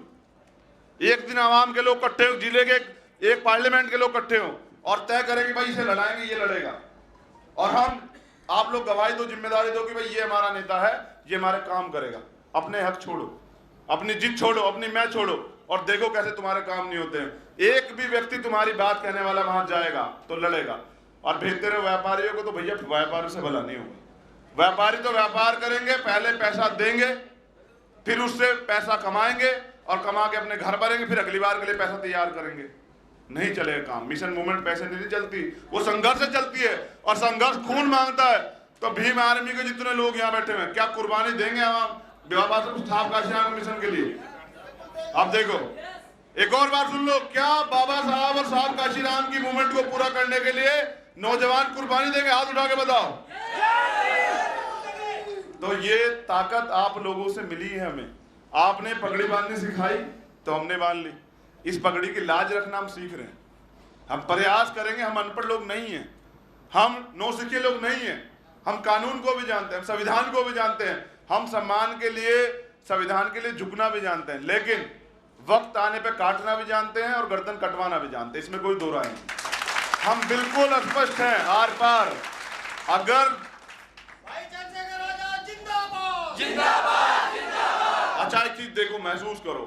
एक दिन आवाम के लोग इकट्ठे हो, जिले के एक पार्लियामेंट के लोग इकट्ठे हो और तय करें कि भाई इसे लड़ाएंगे, ये लड़ेगा। और आप लोग गवाही दो, जिम्मेदारी दो कि भाई ये हमारा नेता है, ये हमारे काम करेगा। अपने हक छोड़ो, अपनी जिद छोड़ो, अपनी मैं छोड़ो, और देखो कैसे तुम्हारे काम नहीं होते हैं। एक भी व्यक्ति तुम्हारी बात कहने वाला वहां जाएगा तो लड़ेगा। और भेजते रहे व्यापारियों को, तो भैया व्यापारी से भला नहीं होगा। व्यापारी तो व्यापार करेंगे, पहले पैसा देंगे, फिर उससे पैसा कमाएंगे और कमा के अपने घर भरेंगे, फिर अगली बार के लिए पैसा तैयार करेंगे। नहीं चलेगा काम। मिशन मूवमेंट पैसे नहीं चलती, वो संघर्ष से चलती है, और संघर्ष खून मांगता है। तो भीम आर्मी के जितने लोग यहाँ बैठे हुए, क्या कुर्बानी देंगे हम बाबा साहब काशीराम मिशन के लिए? आप देखो, एक और बार सुन लो, क्या बाबा साहब और साहब काशीराम की मूवमेंट को पूरा करने के लिए नौजवान कुर्बानी देंगे? हाथ उठा के बताओ। तो ये ताकत आप लोगों से मिली है हमें। आपने पगड़ी बांधनी सिखाई तो हमने बांध ली। इस पगड़ी की लाज रखना हम सीख रहे हैं। हम प्रयास करेंगे। हम अनपढ़ लोग नहीं हैं, हम नौसिखिए लोग नहीं हैं। हम कानून को भी जानते हैं, हम संविधान को भी जानते हैं, हम सम्मान के लिए, संविधान के लिए झुकना भी जानते हैं, लेकिन वक्त आने पे काटना भी जानते हैं और गर्दन कटवाना भी जानते हैं। इसमें कोई दो राय नहीं। हम बिल्कुल स्पष्ट हैं, आर पार। अगर अच्छा एक चीज देखो, महसूस करो,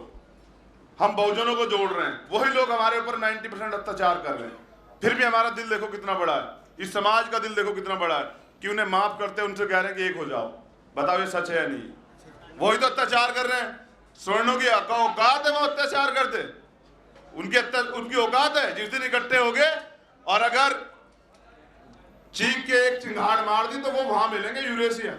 हम बहुजनों को जोड़ रहे हैं, वही लोग हमारे ऊपर 90% अत्याचार कर रहे हैं, फिर भी हमारा दिल देखो कितना बड़ा है। इस समाज का दिल देखो कितना बड़ा है कि उन्हें माफ करते, उनसे कह रहे हैं कि एक हो जाओ। बताओ ये सच है या नहीं? वही तो अत्याचार कर रहे हैं। स्वर्णों की औकात है वो अत्याचार करते, उनकी औकात है। जिस दिन इकट्ठे हो गए और अगर चीख के एक चिंगाड़ मार दी तो वो वहां मिलेंगे यूरेशिया,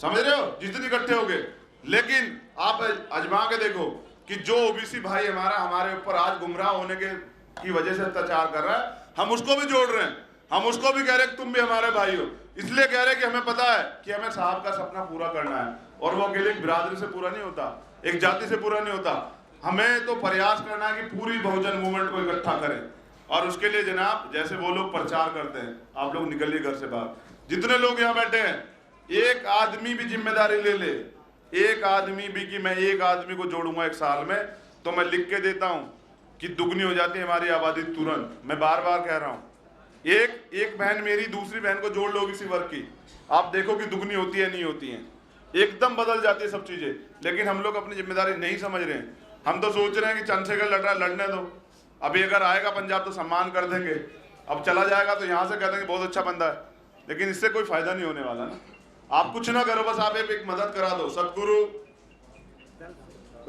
समझ रहे हो? जिस दिन इकट्ठे हो गए। लेकिन आप आजमा के देखो कि जो ओबीसी भाई हमारे ऊपर आज गुमराह होने की वजह से अत्याचार कर रहा है, हम उसको भी जोड़ रहे हैं। हम उसको भी कह रहे हैं कि तुम भी हमारे भाई हो। इसलिए कह रहे हैं कि हमें पता है कि हमें साहब का सपना पूरा करना है, और वो अकेले एक बिरादरी से पूरा नहीं होता, एक जाति से पूरा नहीं होता। हमें तो प्रयास करना है कि पूरी बहुजन मूवमेंट को इकट्ठा करें। और उसके लिए जनाब, जैसे वो लोग प्रचार करते हैं, आप लोग निकलिए घर से बाहर। जितने लोग यहाँ बैठे हैं, एक आदमी भी जिम्मेदारी ले ले, एक आदमी भी कि मैं एक आदमी को जोड़ूंगा 1 साल में, तो मैं लिख के देता हूं कि दुगनी हो जाती है हमारी आबादी तुरंत। मैं बार बार कह रहा हूं, एक बहन मेरी दूसरी बहन को जोड़ लो किसी वर्ग की, आप देखो कि दुगनी होती है नहीं होती है, एकदम बदल जाती है सब चीजें। लेकिन हम लोग अपनी जिम्मेदारी नहीं समझ रहे हैं। हम तो सोच रहे हैं कि चंद्रशेखर लड़ रहा है, लड़ने दो, अभी अगर आएगा पंजाब तो सम्मान कर देंगे, अब चला जाएगा तो यहाँ से कह देंगे बहुत अच्छा बंदा है। लेकिन इससे कोई फायदा नहीं होने वाला ना। आप कुछ ना करो, बस आप एक मदद करा दो। सतगुरु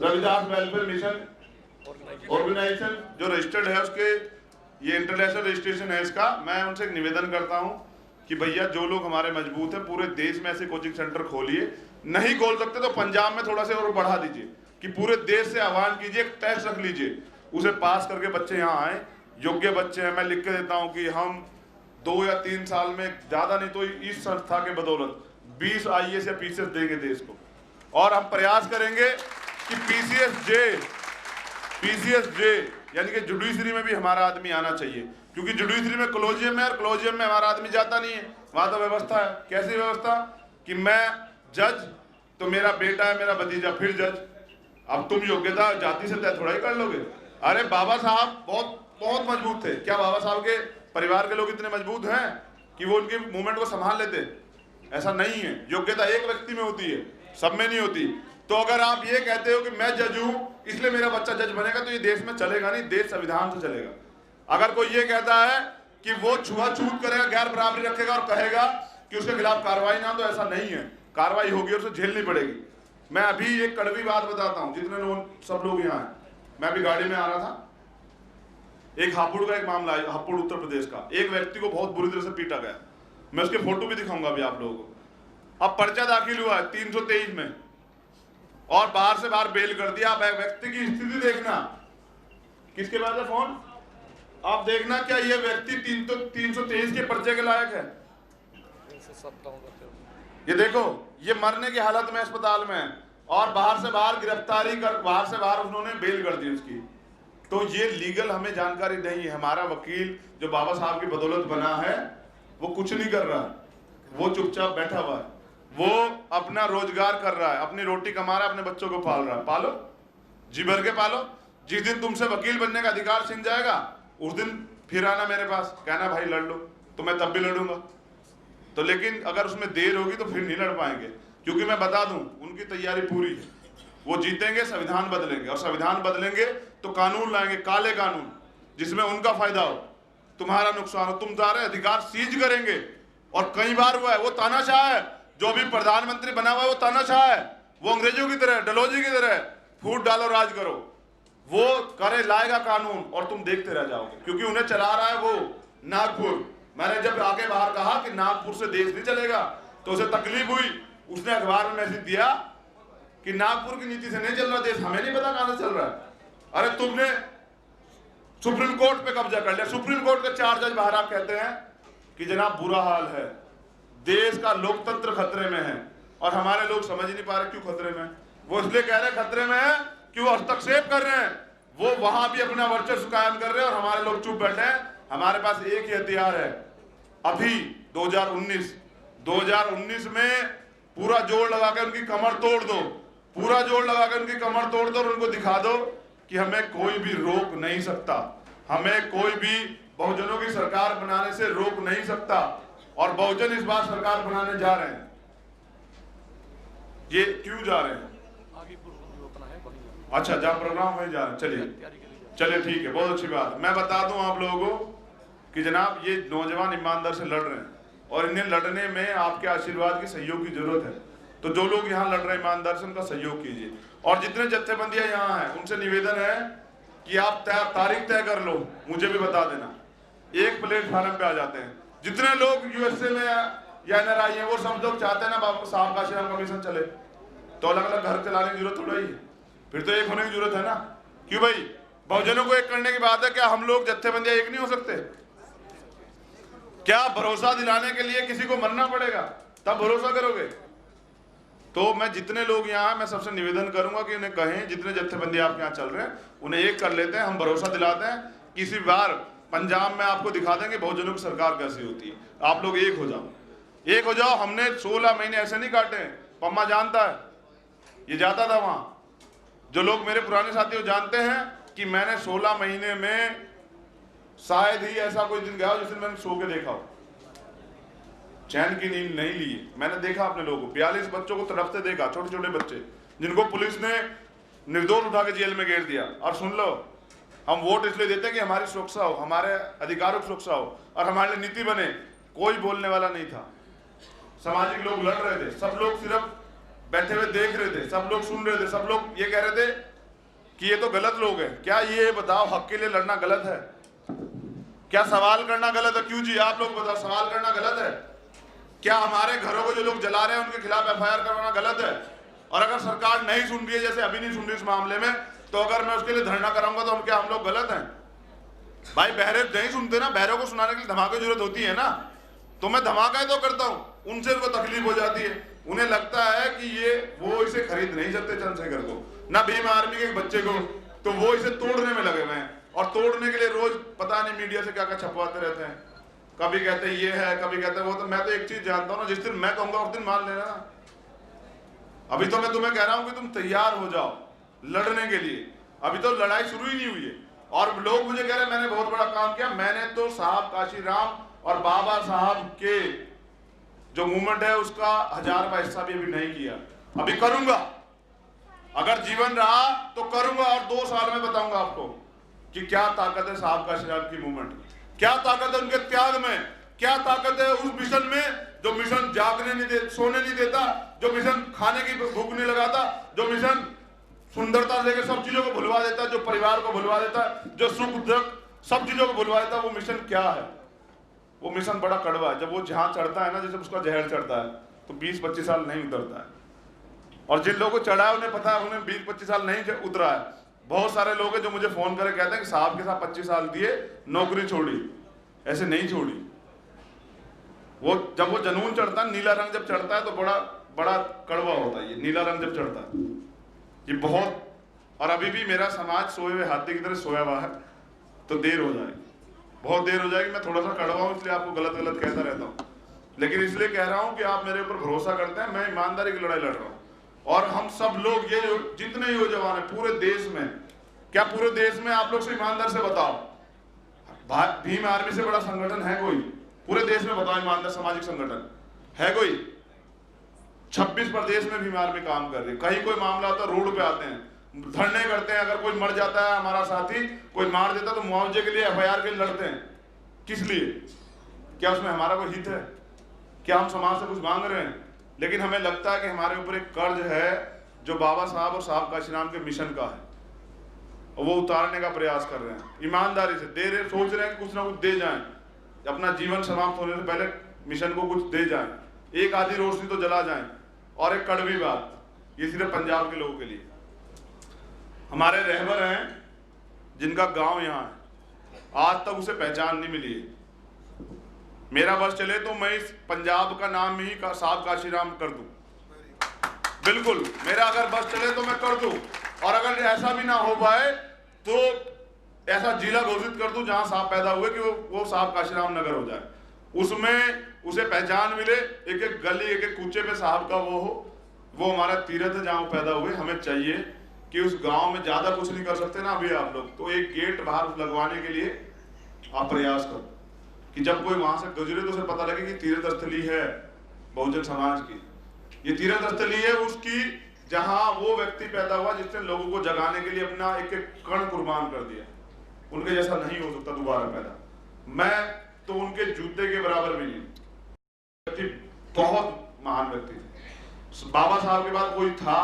रविदास वेलफेयर मिशन ऑर्गेनाइजेशन जो रजिस्टर्ड है, उसके ये इंटरनेशनल रजिस्ट्रेशन है इसका। मैं उनसे एक निवेदन करता हूं कि भैया जो लोग हमारे मजबूत हैं, पूरे देश में ऐसे कोचिंग सेंटर खोलिए। नहीं खोल सकते तो पंजाब में थोड़ा सा और बढ़ा दीजिए, कि पूरे देश से आह्वान कीजिए, एक टेस्ट रख लीजिए, उसे पास करके बच्चे यहाँ आए। योग्य बच्चे हैं, मैं लिख के देता हूँ कि हम 2 या 3 साल में, ज्यादा नहीं तो इस संस्था के बदौलत 20 IAS या PCS देंगे देश को। और हम प्रयास करेंगे कि PCS J यानी कि जुडिशरी में भी हमारा आदमी आना चाहिए, क्योंकि जुडिशरी में कॉलेजियम में, और कॉलेजियम में हमारा आदमी जाता नहीं है। वहां तो व्यवस्था है, कैसी व्यवस्था कि मैं जज तो मेरा बेटा है, मेरा भतीजा फिर जज। अब तुम योग्यता जाति से तय थोड़ा ही कर लोगे। अरे बाबा साहब बहुत मजबूत थे। क्या बाबा साहब के परिवार के लोग इतने मजबूत हैं कि वो उनके मूवमेंट को संभाल लेते? ऐसा नहीं है। योग्यता एक व्यक्ति में होती है, सब में नहीं होती। तो अगर आप ये कहते हो कि मैं जज हूं इसलिए मेरा बच्चा जज बनेगा, तो ये देश में चलेगा नहीं, देश संविधान से चलेगा। अगर कोई ये कहता है कि वो छुआछूत करेगा, गैर बराबरी रखेगा और कहेगा कि उसके खिलाफ कार्रवाई ना, तो ऐसा नहीं है। कार्रवाई होगी और उसे झेलनी पड़ेगी। मैं अभी एक कड़वी बात बताता हूं, जितने लोग, सब लोग यहाँ हैं, मैं अभी गाड़ी में आ रहा था, एक हापुड़ का एक मामला है, हापुड़ उत्तर प्रदेश का। एक व्यक्ति को बहुत बुरी तरह से पीटा गया, मैं उसके फोटो भी दिखाऊंगा अभी आप लोगों को। अब पर्चा दाखिल हुआ है 323 में, और बाहर से बाहर बेल कर दिया। आप व्यक्ति की स्थिति देखना, किसके पास है फोन, आप देखना क्या ये व्यक्ति 323 के पर्चे के लायक है? ये देखो, ये मरने की हालत में अस्पताल में है और बाहर से बाहर गिरफ्तारी कर, बाहर से बाहर उन्होंने बेल कर दी उसकी। तो ये लीगल हमें जानकारी नहीं है। हमारा वकील जो बाबा साहब की बदौलत बना है वो कुछ नहीं कर रहा, वो चुपचाप बैठा हुआ है, वो अपना रोजगार कर रहा है, अपनी रोटी कमा रहा है, अपने बच्चों को पाल रहा है। पालो, जी भर के पालो। जिस दिन तुमसे वकील बनने का अधिकार छिन जाएगा उस दिन फिर आना मेरे पास, कहना भाई लड़ लो, तो मैं तब भी लड़ूंगा। तो लेकिन अगर उसमें देर होगी तो फिर नहीं लड़ पाएंगे, क्योंकि मैं बता दूं उनकी तैयारी पूरी है। वो जीतेंगे, संविधान बदलेंगे, और संविधान बदलेंगे तो कानून लाएंगे, काले कानून, जिसमें उनका फायदा हो, तुम्हारा नुकसान हो। तुम सारे अधिकार सीज करेंगे। और कई बार हुआ है, वो तानाशाह है जो अभी प्रधानमंत्री बना हुआ है, वो तानाशाह है, वो अंग्रेजों की तरह, डलहौजी की तरह फूट डालो राज करो। वो करे लाएगा कानून और तुम देखते रह जाओगे, क्योंकि उन्हें चला रहा है वो नागपुर। मैंने जब आगे बाहर कहा कि नागपुर से देश नहीं चलेगा तो उसे तकलीफ हुई, उसने अखबार में मैसेज दिया कि नागपुर की नीति से नहीं चल रहा देश, हमें नहीं पता कहां से चल रहा है। अरे तुमने सुप्रीम कोर्ट पे कब्जा कर लिया, सुप्रीम कोर्ट के 4 जज बाहर आप कहते हैं कि जनाब बुरा हाल है, देश का लोकतंत्र खतरे में है। और हमारे लोग समझ ही नहीं पा रहे क्यों खतरे में है। वो इसलिए कह रहे खतरे में है कि वो हस्तक्षेप कर रहे हैं, वो वहां भी अपना वर्चस्व कायम कर रहे हैं और हमारे लोग चुप बैठे हैं। हमारे पास एक ही हथियार है, अभी 2019 में पूरा जोर लगा के उनकी कमर तोड़ दो, पूरा जोर लगा के उनकी कमर तोड़ दो और उनको दिखा दो कि हमें कोई भी रोक नहीं सकता, हमें कोई भी बहुजनों की सरकार बनाने से रोक नहीं सकता। और बहुजन इस बार सरकार बनाने जा रहे हैं। ये क्यों जा रहे हैं? अच्छा, जहां प्रोग्राम में जा रहे हैं, चलिए ठीक है, बहुत अच्छी बात। मैं बता दूं आप लोगों को कि जनाब ये नौजवान ईमानदार से लड़ रहे हैं और इन्हें लड़ने में आपके आशीर्वाद की सहयोग की जरूरत है। तो जो लोग यहाँ लड़ रहे हैं ईमानदार से, उनका सहयोग कीजिए। और जितने जत्थेबंदियां यहाँ हैं उनसे निवेदन है कि आप तारीख तय कर लो, मुझे भी बता देना, एक प्लेटफार्म पे आ जाते हैं। जितने लोग यूएसए में या NRI है वो सब लोग चाहते हैं ना बाबा साहब का आश्रम कमीशन चले, तो अलग अलग घर चलाने की जरूरत थोड़ा ही है, फिर तो एक होने की जरूरत है ना। क्यों भाई, बहुजनों को एक करने की बात है, क्या हम लोग जत्थेबंदियां एक नहीं हो सकते? क्या भरोसा दिलाने के लिए किसी को मरना पड़ेगा तब भरोसा करोगे? तो मैं जितने लोग यहाँ, मैं सबसे निवेदन करूंगा कि उन्हें कहें, जितने जत्थेबंदी आपके यहाँ चल रहे हैं उन्हें एक कर लेते हैं, हम भरोसा दिलाते हैं। किसी बार पंजाब में आपको दिखा देंगे बहुजनों की सरकार कैसी होती है। आप लोग एक हो जाओ, एक हो जाओ। हमने 16 महीने ऐसे नहीं काटे, पम्मा जानता है, ये जाता था वहां। जो लोग मेरे पुराने साथी जानते हैं कि मैंने 16 महीने में शायद ही ऐसा कोई दिन गया जिस दिन मैंने सो के देखा हो, चैन की नींद नहीं ली। मैंने देखा अपने लोगों को, 42 बच्चों को तड़पते देखा, छोटे छोटे बच्चे जिनको पुलिस ने निर्दोष उठा के जेल में घेर दिया। और सुन लो, हम वोट इसलिए देते हैं कि हमारी सुरक्षा हो, हमारे अधिकारों की सुरक्षा हो और हमारे लिए नीति बने। कोई बोलने वाला नहीं था, सामाजिक लोग लड़ रहे थे, सब लोग सिर्फ बैठे हुए देख रहे थे, सब लोग सुन रहे थे, सब लोग ये कह रहे थे कि ये तो गलत लोग हैं। क्या ये बताओ, हक के लिए लड़ना गलत है? क्या सवाल करना गलत है? क्यों जी, आप लोग बताओ, सवाल करना गलत है? क्या हमारे घरों को जो लोग जला रहे हैं उनके खिलाफ FIR करवाना गलत है? और अगर सरकार नहीं सुन रही है, जैसे अभी नहीं सुन रही इस मामले में, तो अगर मैं उसके लिए धरना कराऊंगा तो हम लोग गलत हैं? भाई बहरे नहीं सुनते ना, बहरों को सुनाने के लिए धमाके की जरूरत होती है ना, तो मैं धमाका तो करता हूं, उनसे उनको तकलीफ हो जाती है। उन्हें लगता है कि ये वो इसे खरीद नहीं सकते चंद्रशेखर को, ना भीम आर्मी के बच्चे को, तो वो इसे तोड़ने में लगे हुए हैं। और तोड़ने के लिए रोज पता नहीं मीडिया से क्या क्या छपवाते रहते हैं, कभी कहते ये है, कभी कहते वो। तो मैं तो एक चीज जानता हूं ना, जिस दिन मैं कहूंगा उस दिन मान लेना ना। अभी तो मैं तुम्हें कह रहा हूं कि तुम तैयार हो जाओ लड़ने के लिए, अभी तो लड़ाई शुरू ही नहीं हुई है। और लोग मुझे कह रहे हैं मैंने बहुत बड़ा काम किया। मैंने तो साहब काशीराम और बाबा साहब के जो मूवमेंट है उसका 1000 का हिस्सा भी अभी नहीं किया, अभी करूंगा। अगर जीवन रहा तो करूंगा और 2 साल में बताऊंगा आपको कि क्या ताकत है साहब काशीराम की मूवमेंट, क्या ताकत है उनके त्याग में, क्या ताकत है उस मिशन में जो मिशन जागने नहीं दे, सोने नहीं देता, जो मिशन खाने की भूख नहीं लगाता, जो मिशन सुंदरता लेकर सब चीजों को भुलवा देता है, जो परिवार को भुलवा देता है, जो सुख दुख सब चीजों को भुलवा देता है। वो मिशन क्या है? वो मिशन बड़ा कड़वा है। जब वो जहां चढ़ता है ना, जैसे उसका जहर चढ़ता है, तो 20-25 साल नहीं उतरता है। और जिन लोगों को चढ़ा है उन्हें पता है, उन्हें 20-25 साल नहीं उतरा है। बहुत सारे लोग हैं जो मुझे फोन करके कहते हैं कि साहब के साथ 25 साल दिए, नौकरी छोड़ी। ऐसे नहीं छोड़ी। वो जब वो जनून चढ़ता है, नीला रंग जब चढ़ता है तो बड़ा बड़ा कड़वा होता है। ये नीला रंग जब चढ़ता है ये बहुत, और अभी भी मेरा समाज सोए हुए हाथी की तरह सोया हुआ है, तो देर हो जाएगी, बहुत देर हो जाएगी। मैं थोड़ा सा कड़वा हूँ इसलिए आपको गलत गलत कहता रहता हूँ, लेकिन इसलिए कह रहा हूँ कि आप मेरे ऊपर भरोसा करते हैं। मैं ईमानदारी की लड़ाई लड़ रहा हूँ, और हम सब लोग, ये जितने नौजवान हैं पूरे देश में, क्या पूरे देश में आप लोग से ईमानदार से बताओ, भीम आर्मी से बड़ा संगठन है कोई? पूरे देश में बताओ, ईमानदार सामाजिक संगठन है कोई? 26 प्रदेश में भीम आर्मी काम कर रही है। कहीं कोई मामला होता है रोड पे आते हैं, धरने करते हैं। अगर कोई मर जाता है हमारा साथी, कोई मार देता तो मुआवजे के लिए, FIR के लिए लड़ते हैं। किस लिए? क्या उसमें हमारा कोई हित है? क्या हम समाज से कुछ मांग रहे हैं? लेकिन हमें लगता है कि हमारे ऊपर एक कर्ज है जो बाबा साहब और साहब काशी राम के मिशन का है, और वो उतारने का प्रयास कर रहे हैं। ईमानदारी से दे रहे, सोच रहे हैं कि कुछ ना कुछ दे जाएं, अपना जीवन समाप्त होने से पहले मिशन को कुछ दे जाएं, एक आधी रोशनी तो जला जाएं। और एक कड़वी बात, ये सिर्फ पंजाब के लोगों के लिए, हमारे रहबर हैं जिनका गांव यहाँ है, आज तक उसे पहचान नहीं मिली है। मेरा बस चले तो मैं इस पंजाब का नाम ही साहब काशी राम कर दूं, बिल्कुल। मेरा अगर बस चले तो मैं कर दूं, और अगर ऐसा भी ना हो पाए तो ऐसा जिला घोषित कर दूं जहां साहब पैदा हुए कि वो साहब काशी राम नगर हो जाए, उसमें उसे पहचान मिले। एक एक गली, एक एक कूचे पे साहब का वो हो, वो हमारा तीर्थ है जहां वो पैदा हुए। हमें चाहिए कि उस गांव में ज्यादा कुछ नहीं कर सकते ना अभी आप लोग, तो एक गेट बाहर लगवाने के लिए आप प्रयास करो कि जब कोई वहां से गुजरे तो उसे पता लगे कि तीर्थ स्थली है बहुजन समाज की। ये तीर्थ स्थली है उसकी, जहां वो व्यक्ति पैदा हुआ जिसने लोगों को जगाने के लिए अपना एक एक कण कुर्बान कर दिया। उनके जैसा नहीं हो सकता दोबारा पैदा। मैं तो उनके जूते के बराबर भी नहीं। व्यक्ति बहुत महान व्यक्ति थे। बाबा साहब के बाद कोई था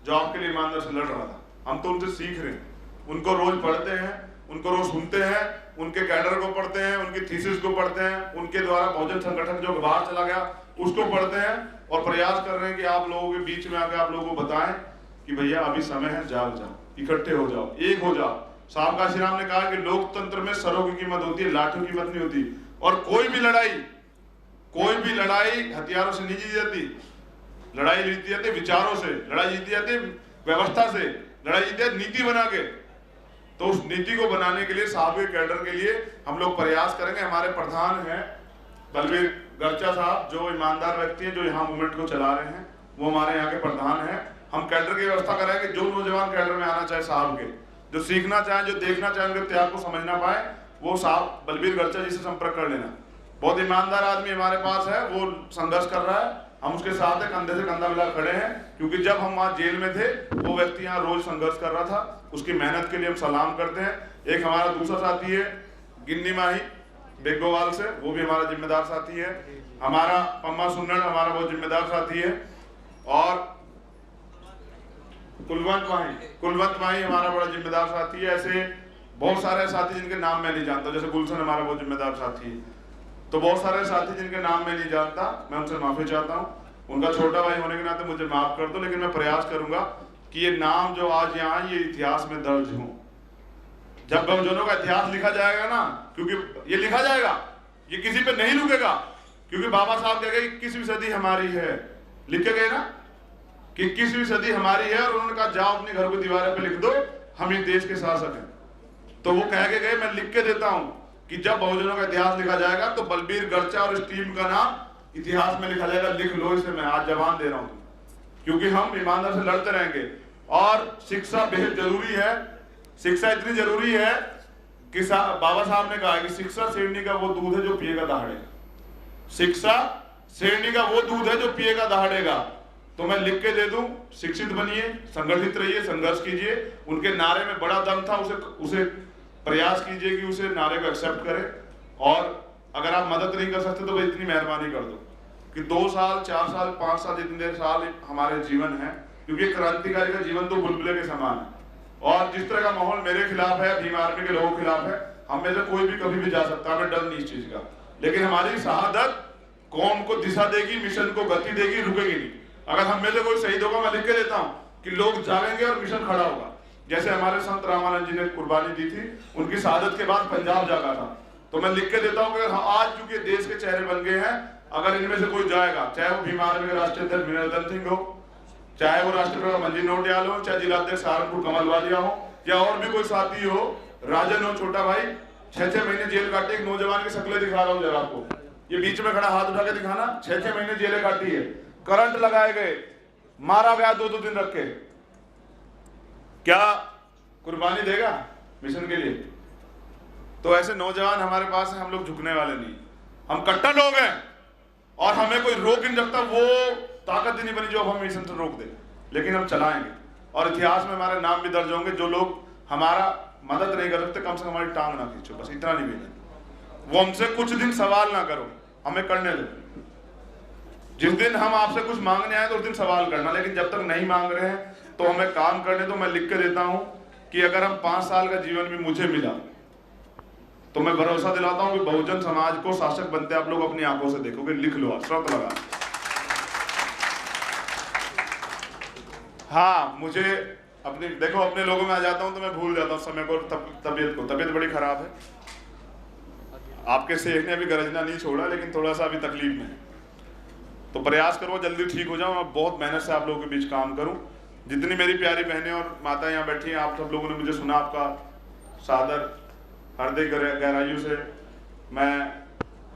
जो आपके लिए ईमानदार से लड़ रहा था। हम तो उनसे सीख रहे हैं, उनको रोज पढ़ते हैं, उनको रोज सुनते हैं, उनके कैडर को पढ़ते हैं, उनकी थीसिस को पढ़ते हैं, उनके द्वारा बहुजन संगठन जो बाहर चला गया उसको पढ़ते हैं, और प्रयास कर रहे हैं कि आप लोगों के बीच में आकर आप लोगों को बताएं कि भैया अभी समय है, जाग जाओ, इकट्ठे हो जाओ, एक हो जाओ। साहब काशी राम ने कहा कि लोकतंत्र में सरों की कीमत होती है, लाठों की कीमत नहीं होती। और कोई भी लड़ाई हथियारों से नहीं जीती जाती। लड़ाई जीती जाती है विचारों से, लड़ाई जीती जाती है व्यवस्था से, लड़ाई जीती है नीति बना के। तो उस नीति को बनाने के लिए साहब के कैडर के लिए हम लोग प्रयास करेंगे। हमारे प्रधान हैं बलबीर गर्चा साहब, जो ईमानदार व्यक्ति हैं, जो यहाँ मूवमेंट को चला रहे हैं, वो हमारे यहाँ के प्रधान हैं। हम कैडर की व्यवस्था करेंगे। जो नौजवान कैडर में आना चाहे साहब के, जो सीखना चाहें, जो देखना चाहें, उनके त्याग को समझना पाए, वो साहब बलबीर गर्चा जी से संपर्क कर लेना। बहुत ईमानदार आदमी हमारे पास है, वो संघर्ष कर रहा है, हम उसके साथ कंधे से कंधा मिला खड़े हैं। क्योंकि जब हम वहाँ जेल में थे वो व्यक्ति यहाँ रोज संघर्ष कर रहा था, उसकी मेहनत के लिए हम सलाम करते हैं। एक हमारा दूसरा साथी है गिन्नी माही बेगोवाल से, वो भी हमारा जिम्मेदार साथी है। हमारा पम्मा सुन्नड़ हमारा बहुत जिम्मेदार साथी है। और कुलवंत माही हमारा बड़ा जिम्मेदार साथी है। ऐसे बहुत सारे साथी जिनके नाम मैं नहीं जानता, जैसे गुलशन हमारा बहुत जिम्मेदार साथी है। तो बहुत सारे साथी जिनके नाम मैं नहीं जानता, मैं उनसे माफी चाहता हूँ। उनका छोटा भाई होने के नाते मुझे माफ कर दो, लेकिन मैं प्रयास करूंगा कि ये नाम जो आज यहाँ ये इतिहास में दर्ज हो। जब बहुजनों का इतिहास लिखा जाएगा ना, क्योंकि ये लिखा जाएगा, ये किसी पे नहीं रुकेगा, क्योंकि बाबा साहब कह गए 21वीं सदी हमारी है, लिख के गए ना कि 21वीं सदी हमारी है। और उन्होंने कहा जाओ अपने घर को दीवार पे लिख दो, हम इस देश के शासक हैं। तो वो कह के गए, मैं लिख के देता हूँ कि जब बहुजनों का इतिहास लिखा जाएगा तो बलबीर गर्चा और इस टीम का नाम इतिहास में लिखा जाएगा। लिख लो इसे, मैं आज जवान दे रहा हूं, क्योंकि हम ईमानदार से लड़ते रहेंगे। और शिक्षा बेहद जरूरी है। शिक्षा इतनी जरूरी है कि बाबा साहब ने कहा कि शिक्षा शेरनी का वो दूध है जो पिएगा दहाड़ेगा। शिक्षा शेरनी का वो दूध है जो पिएगा दहाड़ेगा। तो मैं लिख के दे दूं, शिक्षित बनिए, संगठित रहिए, संघर्ष कीजिए। उनके नारे में बड़ा दम था, उसे प्रयास कीजिए कि उसे नारे को एक्सेप्ट करें। और अगर आप मदद नहीं कर सकते तो भाई इतनी मेहरबानी कर दो कि 2 साल 4 साल 5 साल जितने साल हमारे जीवन है, क्योंकि क्रांतिकारी का जीवन तो बुलबुले के समान है। और जिस तरह का माहौल मेरे खिलाफ है, भीम आर्मी के लोगों के खिलाफ है, हम में से कोई भी कभी भी जा सकता है, हमें डर नहीं इस चीज का। लेकिन हमारी शहादत कौम को दिशा देगी, मिशन को गति देगी, रुकेगी नहीं। अगर हम में से कोई शहीद होगा, मैं लिख के देता हूँ कि लोग जागेंगे और मिशन खड़ा होगा। जैसे हमारे संत रामानंद जी ने कुर्बानी दी थी, उनकी शहादत के बाद पंजाब जागा था। तो मैं लिख के देता हूँ कि आज चूंकि देश के चेहरे बन गए हैं, अगर इनमें से कोई जाएगा, चाहे वो भीम आर्मी के राष्ट्रीय अध्यक्ष विनोदन सिंह हो, चाहे वो राष्ट्रपति मंजी नौटियाल हो, चाहे जिलाध्यक्ष सहारनपुर कमल वालिया हो, या और भी कोई साथी हो, राजन हो, छोटा भाई, 6-6 महीने जेल काटी। एक नौजवान की शक्लें दिखा रहा हूं जरा आपको, ये बीच में खड़ा हाथ उठा के दिखाना, 6-6 महीने जेल काटी है, करंट लगाए गए, मारा गया 2-2 दिन रख के। क्या कुर्बानी देगा मिशन के लिए? तो ऐसे नौजवान हमारे पास हैं, हम लोग झुकने वाले नहीं, हम कट्टर लोग हैं और हमें कोई रोक नहीं सकता। वो ताकत ही नहीं बनी जो हम मिशन से रोक दे, लेकिन हम चलाएंगे और इतिहास में हमारे नाम भी दर्ज होंगे। जो लोग हमारा मदद नहीं कर सकते, कम से कम हमारी टांग ना खींचो, बस इतना नहीं भेजना। वो हमसे कुछ दिन सवाल ना करो, हमें करने दो। जिस दिन हम आपसे कुछ मांगने आए तो उस दिन सवाल करना, लेकिन जब तक नहीं मांग रहे हैं तो हमें काम करने दो। मैं लिख के देता हूं कि अगर हम 5 साल का जीवन भी मुझे मिला तो मैं भरोसा दिलाता हूं कि बहुजन समाज को शासक बनते आप लोग अपनी आंखों से देखोगे। लिख लो, शर्त लगा। हाँ, मुझे अपने देखो, अपने लोगों में आ जाता हूं तो मैं भूल जाता हूं समय को, तबीयत को। तबीयत बड़ी खराब है, आपके शेख ने अभी गरजना नहीं छोड़ा, लेकिन थोड़ा सा अभी तकलीफ में है, तो प्रयास करो जल्दी ठीक हो जाऊं। मैं बहुत मेहनत से आप लोगों के बीच काम करूं। जितनी मेरी प्यारी बहनें और माता यहाँ बैठी हैं, आप सब लोगों ने मुझे सुना, आपका सादर हृदय गहराइयों से मैं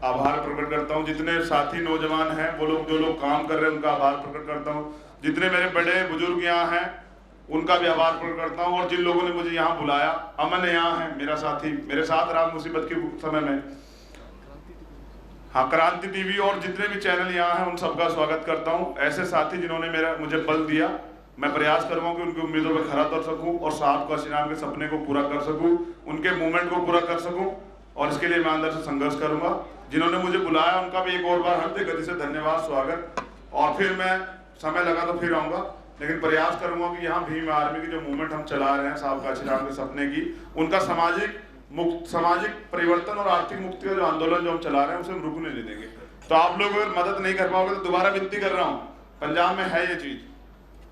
आभार प्रकट करता हूँ। जितने साथी नौजवान हैं, वो लोग जो लोग काम कर रहे हैं, उनका आभार प्रकट करता हूँ। जितने मेरे बड़े बुजुर्ग यहाँ हैं, उनका भी आभार प्रकट करता हूँ। और जिन लोगों ने मुझे यहाँ बुलाया, अमन यहाँ है मेरा साथी, मेरे साथ रहा मुसीबत के समय में। हाँ, क्रांति टीवी और जितने भी चैनल यहाँ हैं, उन सबका स्वागत करता हूँ। ऐसे साथी जिन्होंने मुझे बल दिया, मैं प्रयास करूंगा कि उनकी उम्मीदों पर खरा उतर सकूं और साहब काशी राम के सपने को पूरा कर सकूं, उनके मूवमेंट को पूरा कर सकूं, और इसके लिए मैं अंदर से संघर्ष करूंगा। जिन्होंने मुझे बुलाया उनका भी एक और बार हृदय गति से धन्यवाद, स्वागत। और फिर मैं समय लगा तो फिर आऊंगा, लेकिन प्रयास करूंगा कि यहाँ भीम आर्मी की जो मूवमेंट हम चला रहे हैं, साहब काशी राम के सपने की, उनका सामाजिक परिवर्तन और आर्थिक मुक्ति का जो आंदोलन जो हम चला रहे हैं, उसे हम रुकने नहीं देंगे। तो आप लोग अगर मदद नहीं कर पाओगे तो दोबारा विनती कर रहा हूँ, पंजाब में है ये चीज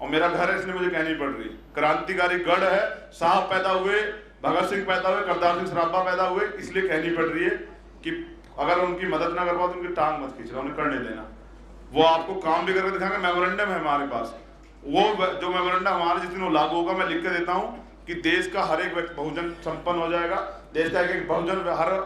और मेरा घर है, इसलिए मुझे कहनी पड़ रही। क्रांतिकारी गढ़ है, साहब पैदा हुए, भगत सिंह पैदा हुए, करतार सिंह सराभा पैदा हुए, इसलिए कहनी पड़ रही है कि अगर उनकी मदद ना कर पाओ तो उनकी टांग मत खींचना, उन्हें करने देना। वो आपको काम भी करके दिखाएंगे। मेमोरेंडम है हमारे पास, वो जो मेमोरेंडम हमारे जिस दिन वो लागू होगा, मैं लिख के देता हूँ कि देश का हर एक व्यक्ति बहुजन संपन्न हो जाएगा। देश का एक बहुजन,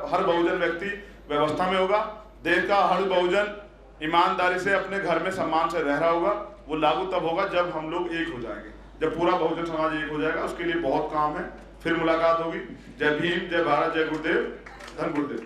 हर बहुजन व्यक्ति व्यवस्था में होगा। देश का हर बहुजन ईमानदारी से अपने घर में सम्मान से रह रहा होगा। वो लागू तब होगा जब हम लोग एक हो जाएंगे, जब पूरा बहुजन समाज एक हो जाएगा। उसके लिए बहुत काम है, फिर मुलाकात होगी। जय भीम, जय भारत, जय गुरुदेव, धन गुरुदेव।